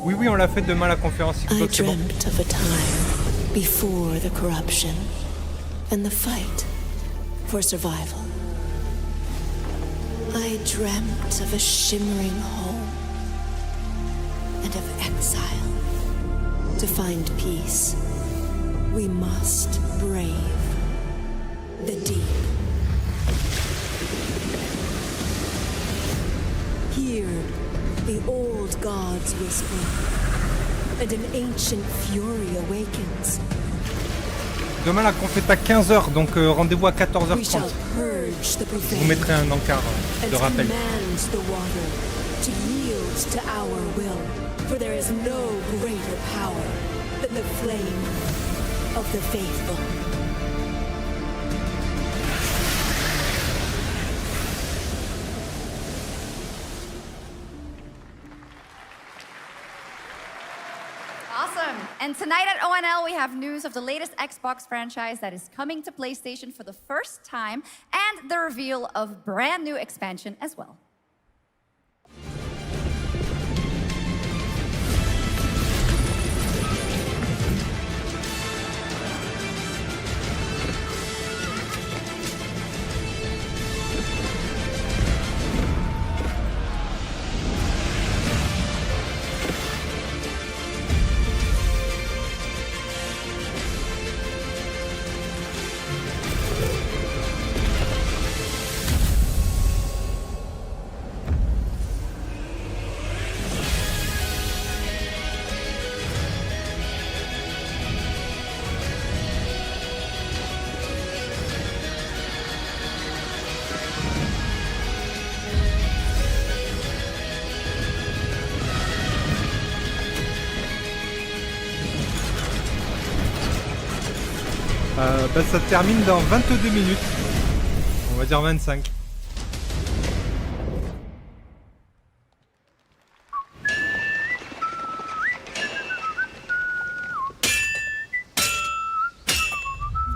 Oui, on l'a fait demain la conférence I dreamt of a time before the corruption and the fight for survival. I dreamt of a shimmering home and of exile. To find peace, we must brave the deep. Hear the old gods whisper, and an ancient fury awakens. Demain la conf est à 15h, donc rendez-vous à 14h30. Je vous mettrai un encart de rappel. To yield to our will, for there is no greater power than the flame of the faithful. Awesome. And tonight at ONL, we have news of the latest Xbox franchise that is coming to PlayStation for the first time, and the reveal of brand new expansion as well. Ça termine dans 22 minutes. On va dire 25.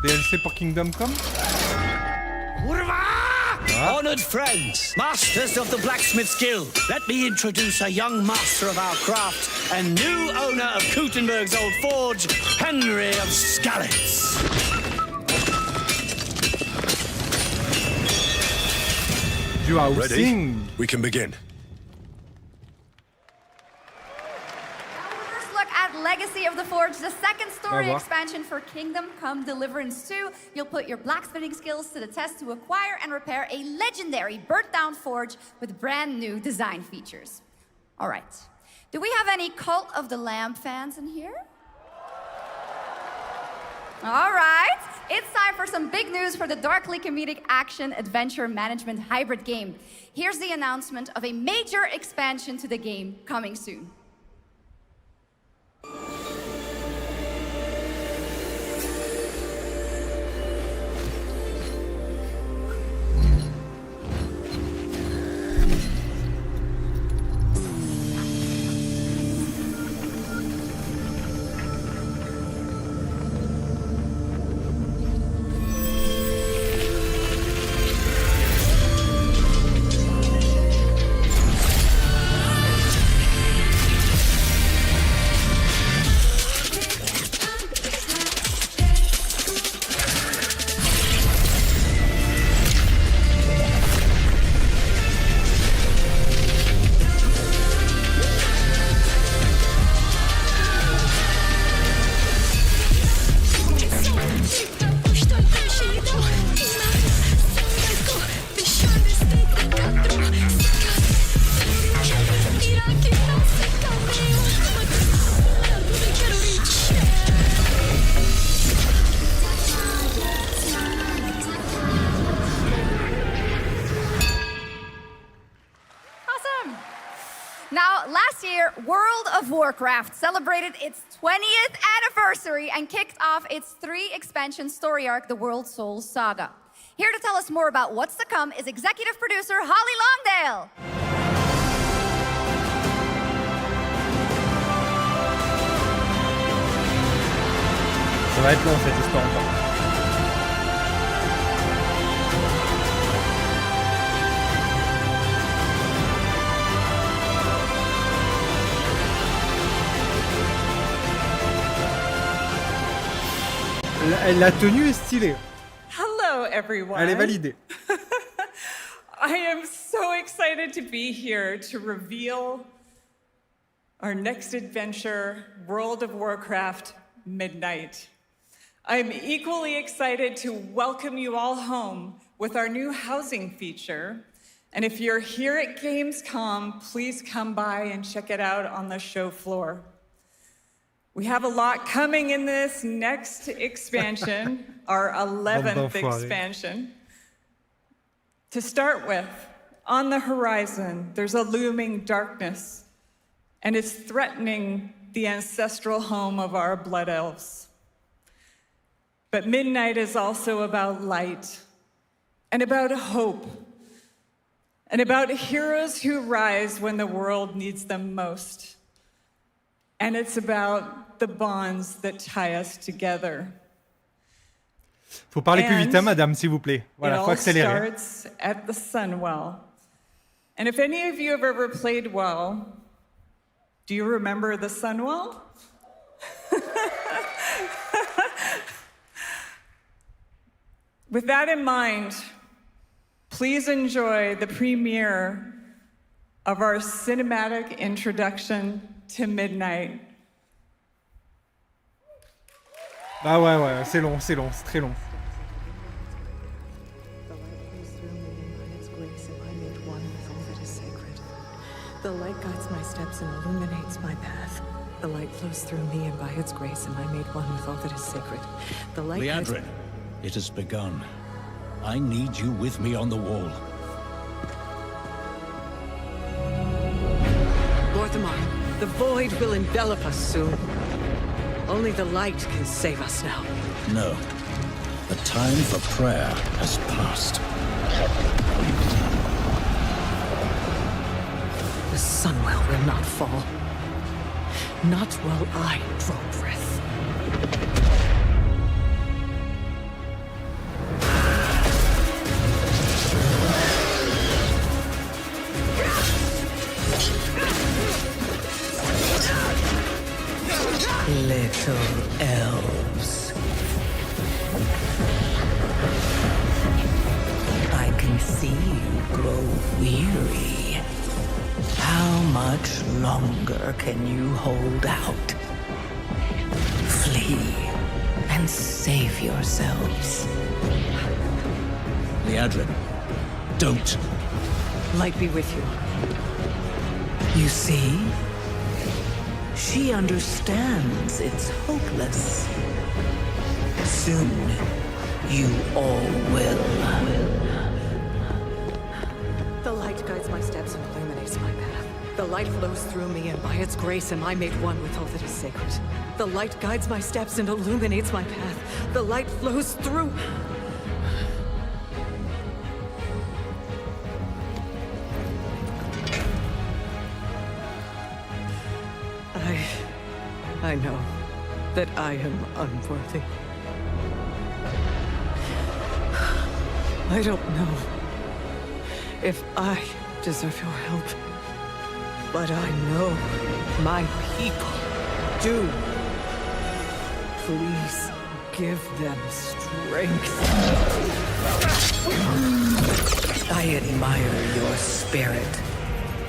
DLC pour Kingdom Come. Honored friends, masters of the blacksmith skill, let me introduce a young master of our craft and new owner of Kutenberg's old forge, Henry of Skalitz. You are ready? We can begin. First look at Legacy of the Forge, the second story expansion for Kingdom Come Deliverance 2. You'll put your blacksmithing skills to the test to acquire and repair a legendary burnt-down forge with brand new design features. All right. Do we have any Cult of the Lamb fans in here? All right, it's time for some big news for the darkly comedic action adventure management hybrid game. Here's the announcement of a major expansion to the game coming soon. Now, last year, World of Warcraft celebrated its 20th anniversary and kicked off its 3-expansion story arc, the World Souls Saga. Here to tell us more about what's to come is executive producer Holly Longdale. Ça va être long cette histoire encore. La tenue est stylée. Hello, everyone. Elle est validée. I am so excited to be here to reveal our next adventure, World of Warcraft Midnight. I'm equally excited to welcome you all home with our new housing feature. And if you're here at Gamescom, please come by and check it out on the show floor. We have a lot coming in this next expansion, our 11th expansion. To start with, on the horizon, there's a looming darkness, and it's threatening the ancestral home of our blood elves. But Midnight is also about light, and about hope, and about heroes who rise when the world needs them most. And it's about the bonds that tie us together. Faut parler plus vite, hein, madame, s'il vous plaît. Voilà, faut accélérer. It all starts at the Sunwell. And if any of you have ever played WoW, do you remember the Sunwell? With that in mind, please enjoy the premiere of our cinematic introduction to Midnight. Ah ouais, c'est long, c'est très long. The light guides my steps and illuminates my path. The light flows through me, and by its grace am I made one with all that is sacred. The light Liadrin, it has begun. I need you with me on the wall. Lorthamar, the void will envelop us soon. Only the light can save us now. No. The time for prayer has passed. The Sunwell will not fall. Not while I draw breath. Little elves. I can see you grow weary. How much longer can you hold out? Flee and save yourselves. Liadrin, don't. Light be with you. You see? She understands it's hopeless. Soon, you all will. The light guides my steps and illuminates my path. The light flows through me, and by its grace am I made one with all that is sacred. The light guides my steps and illuminates my path. The light flows through... I know that I am unworthy. I don't know if I deserve your help, but I know my people do. Please give them strength. I admire your spirit,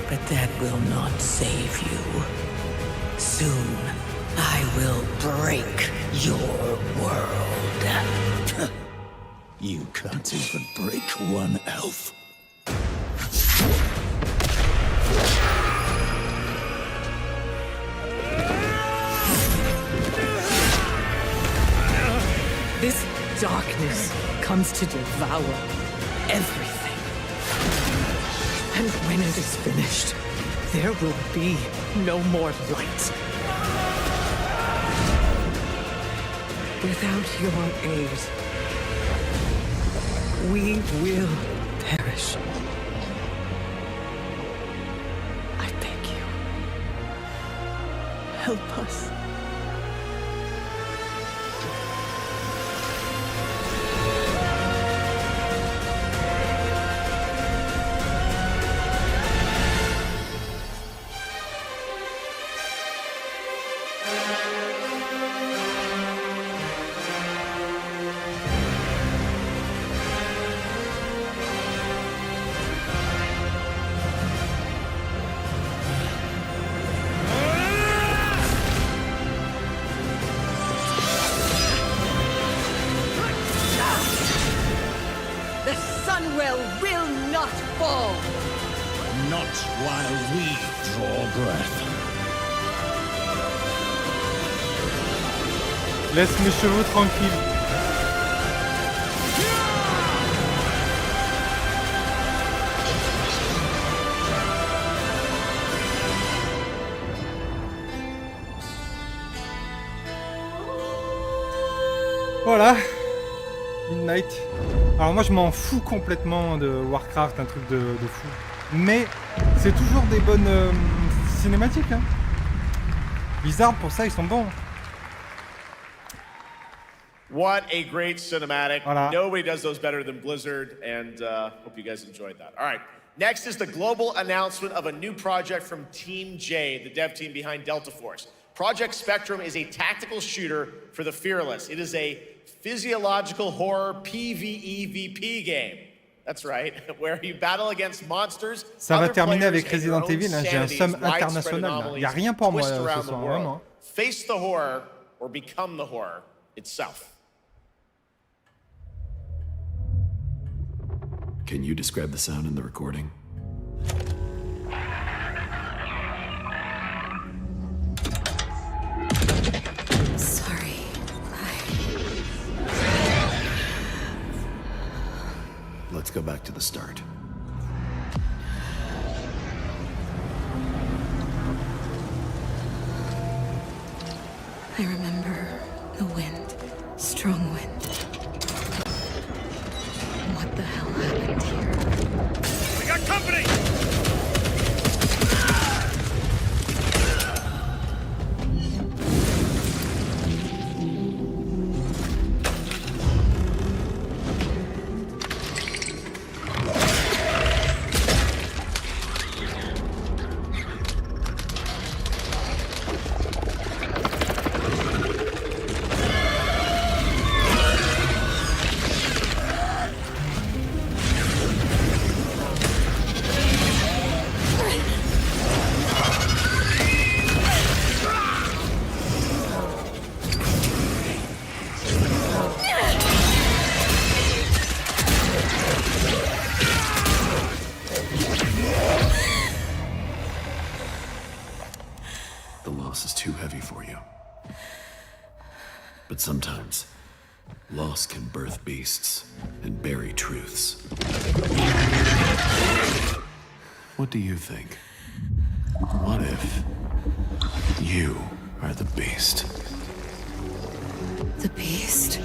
but that will not save you. Soon, I will break your world. You can't even break one elf. This darkness comes to devour everything. And when it is finished, there will be no more light. Without your aid, we will perish. I beg you, help us. Laisse mes chevaux tranquilles. Voilà. Midnight. Alors moi je m'en fous complètement de Warcraft, un truc de fou. Mais c'est toujours des bonnes cinématiques. Hein. Blizzard pour ça ils sont bons. What a great cinematic. Voilà. Nobody does those better than Blizzard, and hope you guys enjoyed that. All right, next is the global announcement of a new project from Team J, the dev team behind Delta Force. Project Spectrum is a tactical shooter for the fearless. It is a physiological horror PvEVP game. That's right, where you battle against monsters. Ça va terminer avec Resident Evil, hein. J'ai un somme international. Il n'y a rien pour moi ce soir, vraiment. Face the horror or become the horror itself. Can you describe the sound in the recording? Sorry. Let's go back to the start. I remember the wind, strong wind. What the hell happened here? We got company! Sometimes, loss can birth beasts and bury truths. What do you think? What if you are the beast? The beast?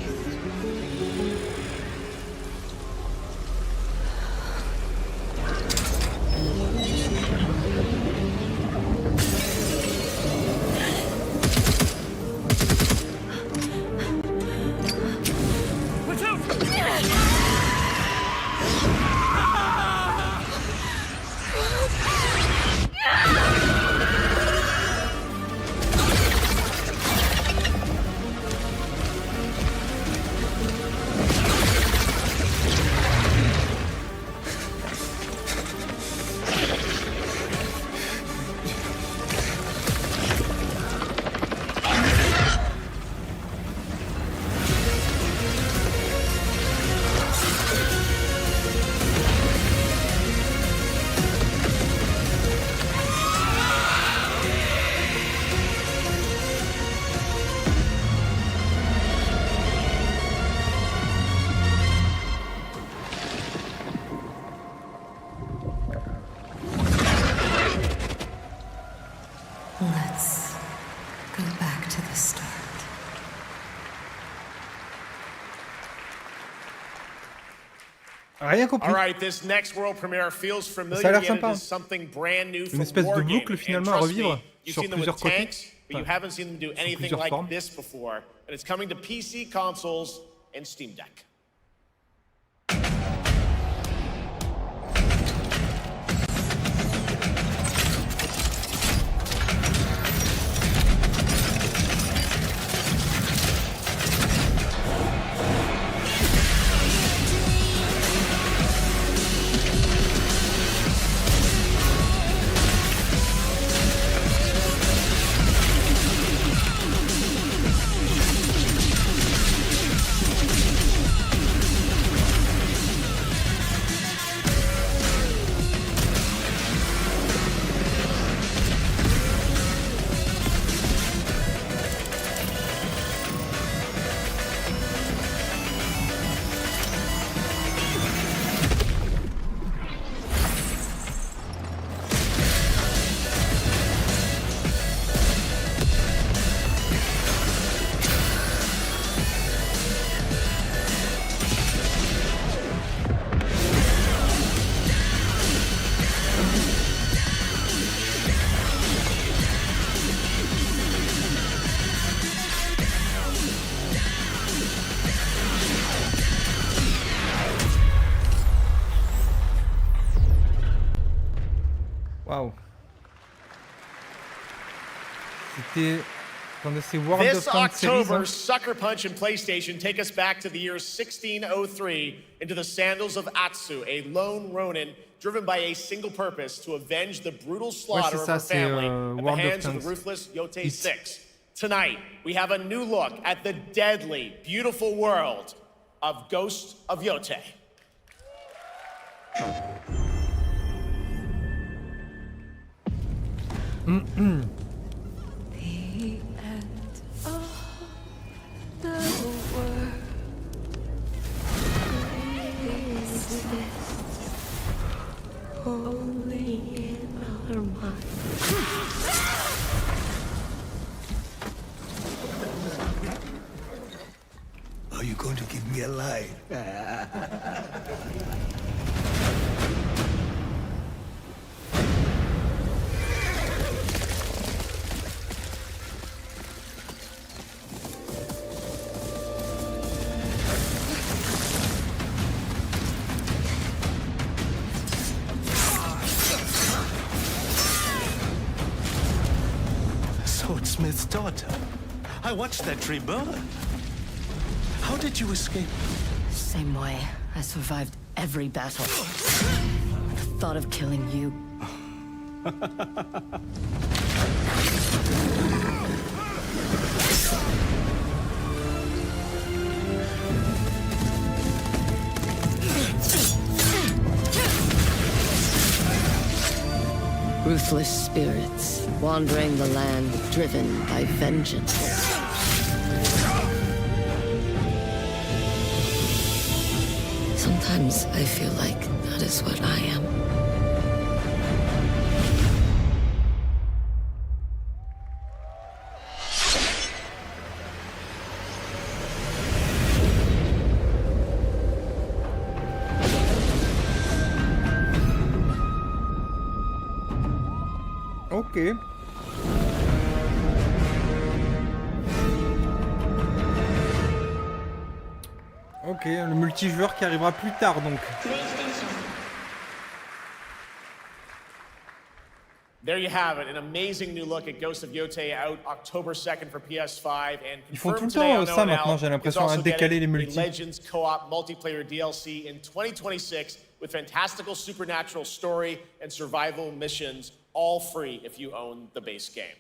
Rien compris. All right, this next world premiere feels Ça a familiar, l'air yet it sympa. is something brand new Une from espèce de Wargaming. boucle And finalement à trust revivre me, you've sur seen them with plusieurs côtés. tanks, but you haven't seen them do anything plusieurs like formes. this before. And it's coming to PC, consoles, and Steam Deck. Waouh. C'était... Attendez, c'est World This of Tanks Series. October, Hein. Sucker Punch and PlayStation take us back to the year 1603 into the sandals of Atsu, a lone Ronin driven by a single purpose to avenge the brutal slaughter of her family at the hands of the ruthless Yotei 6. Tonight, we have a new look at the deadly, beautiful world of Ghost of Yotei. The end of the world is this only in our minds. Are you going to give me a line? Swordsmith's daughter. I watched that tree burn. How did you escape? Same way. I survived every battle. The thought of killing you. Ruthless spirits, wandering the land, driven by vengeance. Sometimes I feel like that is what I am. Ok. Ok, le multijoueur qui arrivera plus tard donc. There you have it, an amazing new look at Ghost of Yotei out October 2nd for PS5 and Ils font tout le confirmed today temps on ça maintenant, ONL. j'ai It's l'impression, à also décaler les getting multis. a Legends co-op multiplayer DLC in 2026 with fantastical supernatural story and survival missions, all free if you own the base game.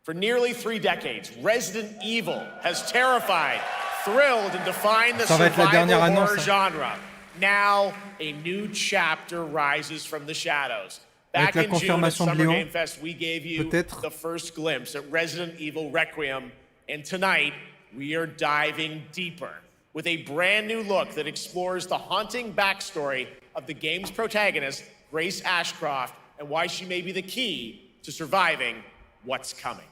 For nearly 3 decades, Resident Evil has terrified, thrilled, and defined the Ça va être la dernière survival horror annonce. genre. Now, a new chapter rises from the shadows. Avec Back la in June at confirmation de Summer Léon, Game Fest, we gave you peut-être. the first glimpse at Resident Evil Requiem, and tonight we are diving deeper with a brand new look that explores the haunting backstory of the game's protagonist, Grace Ashcroft, and why she may be the key to surviving what's coming.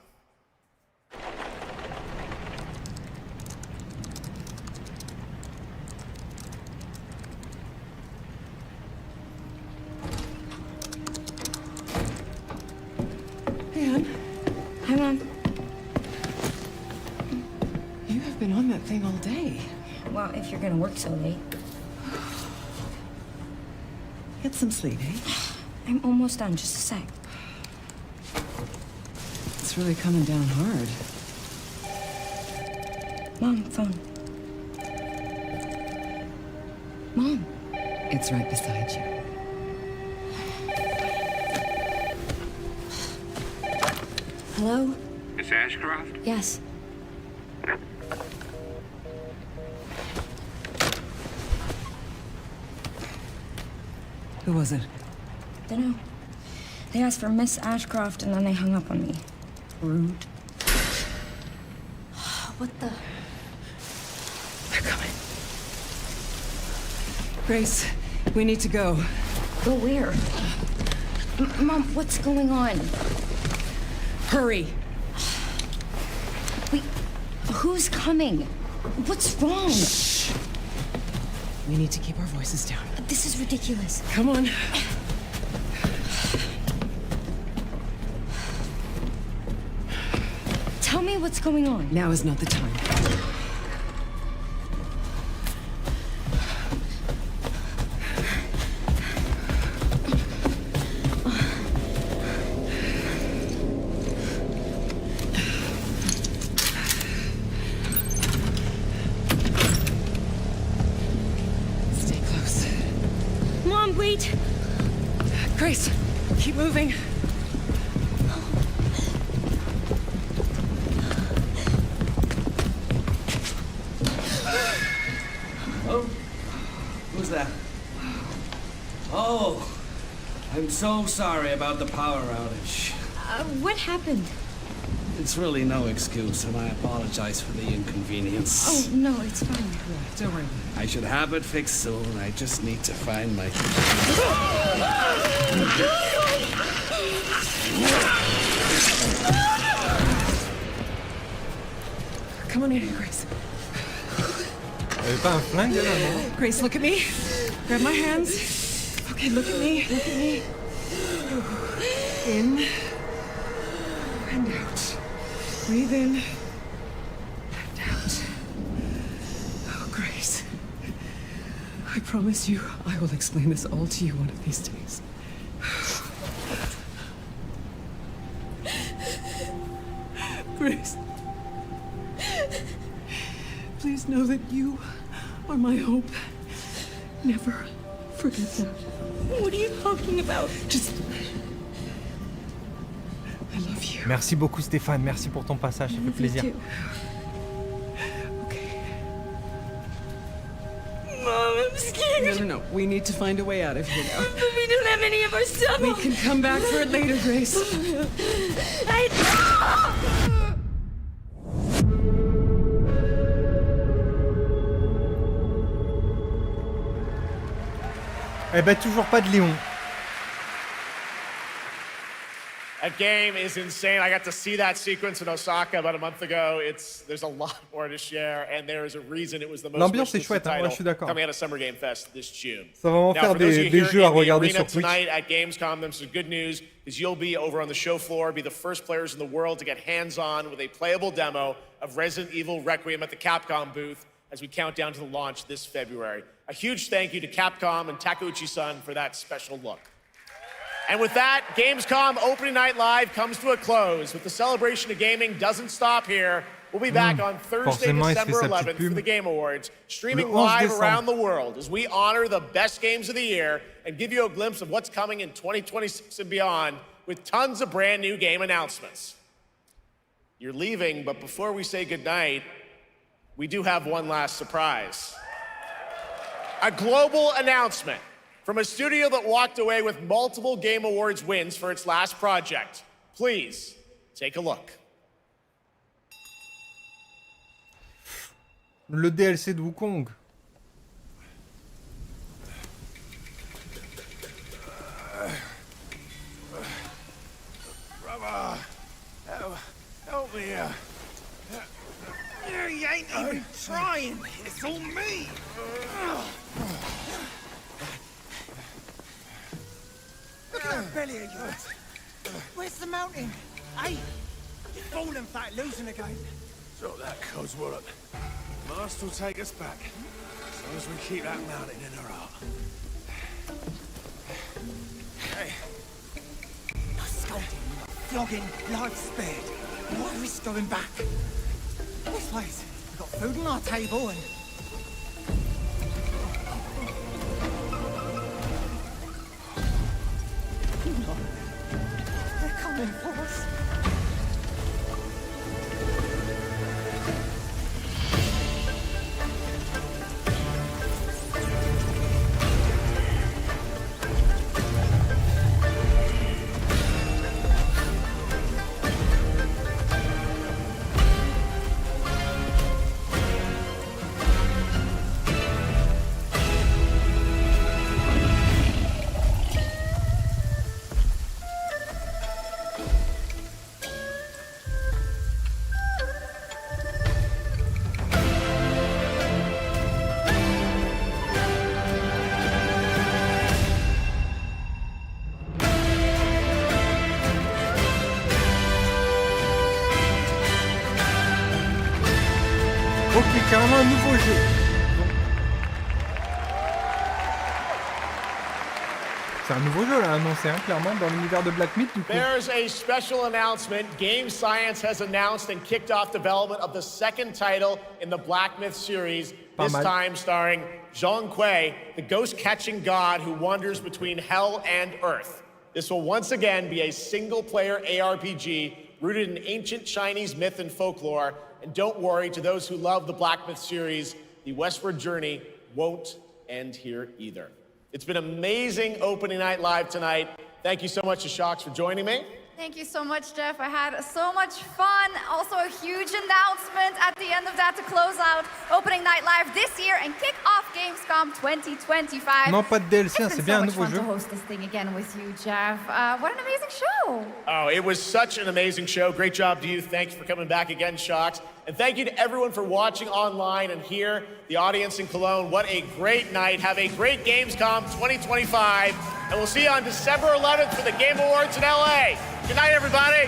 Hi, Mom. You have been on that thing all day. Well, if you're gonna work so late. Get some sleep, eh? I'm almost done, just a sec. It's really coming down hard. Mom, phone. Mom. It's right beside you. Hello? Miss Ashcroft? Yes. Who was it? Dunno. They asked for Miss Ashcroft and then they hung up on me. Rude. What the? They're coming. Grace, we need to go. Go where? Mom, what's going on? Hurry. Wait, who's coming? What's wrong? Shh. We need to keep our voices down. This is ridiculous. Come on. Tell me what's going on. Now is not the time. Stay close. Mom, wait! Grace, keep moving. Oh, who's that? Oh, I'm so sorry about the power outage. What happened? It's really no excuse, and I apologize for the inconvenience. Oh, no, it's fine. Don't worry. I should have it fixed soon. I just need to find my... Come on in here, Grace. Avait pas un flingue, elle, non? Grace, look at me. Grab my hands. Okay, look at me. Look at me. In and out. Breathe in and out. Oh, Grace. I promise you, I will explain this all to you one of these days. Grace. Please know that you are my hope. Never forget that. What are you talking about? Just... I love you. Merci beaucoup Stéphane, merci pour ton passage, ça fait plaisir. Okay. Mom, I'm scared. No. We need to find a way out of here now. But we don't have any of our stuff. We can come back for it later, Grace. Eh ben toujours pas de Léon. That game is insane. I got to see that sequence in Osaka about a month ago. There's a lot more to share, and there is a reason it was the most L'ambiance est chouette, hein, ouais, je suis d'accord. coming out of Summer Game Fest this June. Ça va vraiment faire des jeux à regarder sur Twitch. Tonight at Gamescom, there's some good news is you'll be over on the show floor, be the first players in the world to get hands-on with a playable demo of Resident Evil Requiem at the Capcom booth as we count down to the launch this February. A huge thank you to Capcom and Takeuchi-san for that special look. And with that, Gamescom Opening Night Live comes to a close. But the celebration of gaming doesn't stop here. We'll be back on Thursday, December 11th for the Game Awards, streaming live around the world as we honor the best games of the year and give you a glimpse of what's coming in 2026 and beyond with tons of brand new game announcements. You're leaving, but before we say goodnight, we do have one last surprise. A global announcement from a studio that walked away with multiple Game Awards wins for its last project. Please, take a look. Le DLC de Wukong. Brother, help me here. You ain't even trying. It's all me. Look at that belly of yours. Where's the mountain? Hey, falling flat, losing again. Drop that codswallop. Master will take us back. As long as we keep that mountain in our heart. Hey. No scolding, no flogging, life spared. Why are we going back? This place. We've got food on our table and... No. They're coming for us. Ok, carrément un nouveau jeu. C'est un nouveau jeu là annoncé, hein, clairement, dans l'univers de Black Myth du coup. There's a special announcement. Game Science has announced and kicked off development of the second title in the Black Myth series, this time starring Zhong Kui, the ghost-catching god who wanders between hell and earth. This will once again be a single-player ARPG rooted in ancient Chinese myth and folklore. And don't worry, to those who love the Black Myth series, the westward journey won't end here either. It's been amazing opening night live tonight. Thank you so much to Shocks for joining me. Thank you so much, Jeff. I had so much fun. Also a huge announcement at the end of that to close out Opening Night Live this year and kick off Gamescom 2025. Non, pas de DLC, c'est bien un nouveau jeu. To host this thing again with you, Jeff. What an amazing show. Oh, it was such an amazing show. Great job to you. Thanks for coming back again, Shocks. And thank you to everyone for watching online and here, the audience in Cologne. What a great night. Have a great Gamescom 2025. And we'll see you on December 11th for the Game Awards in LA. Good night, everybody.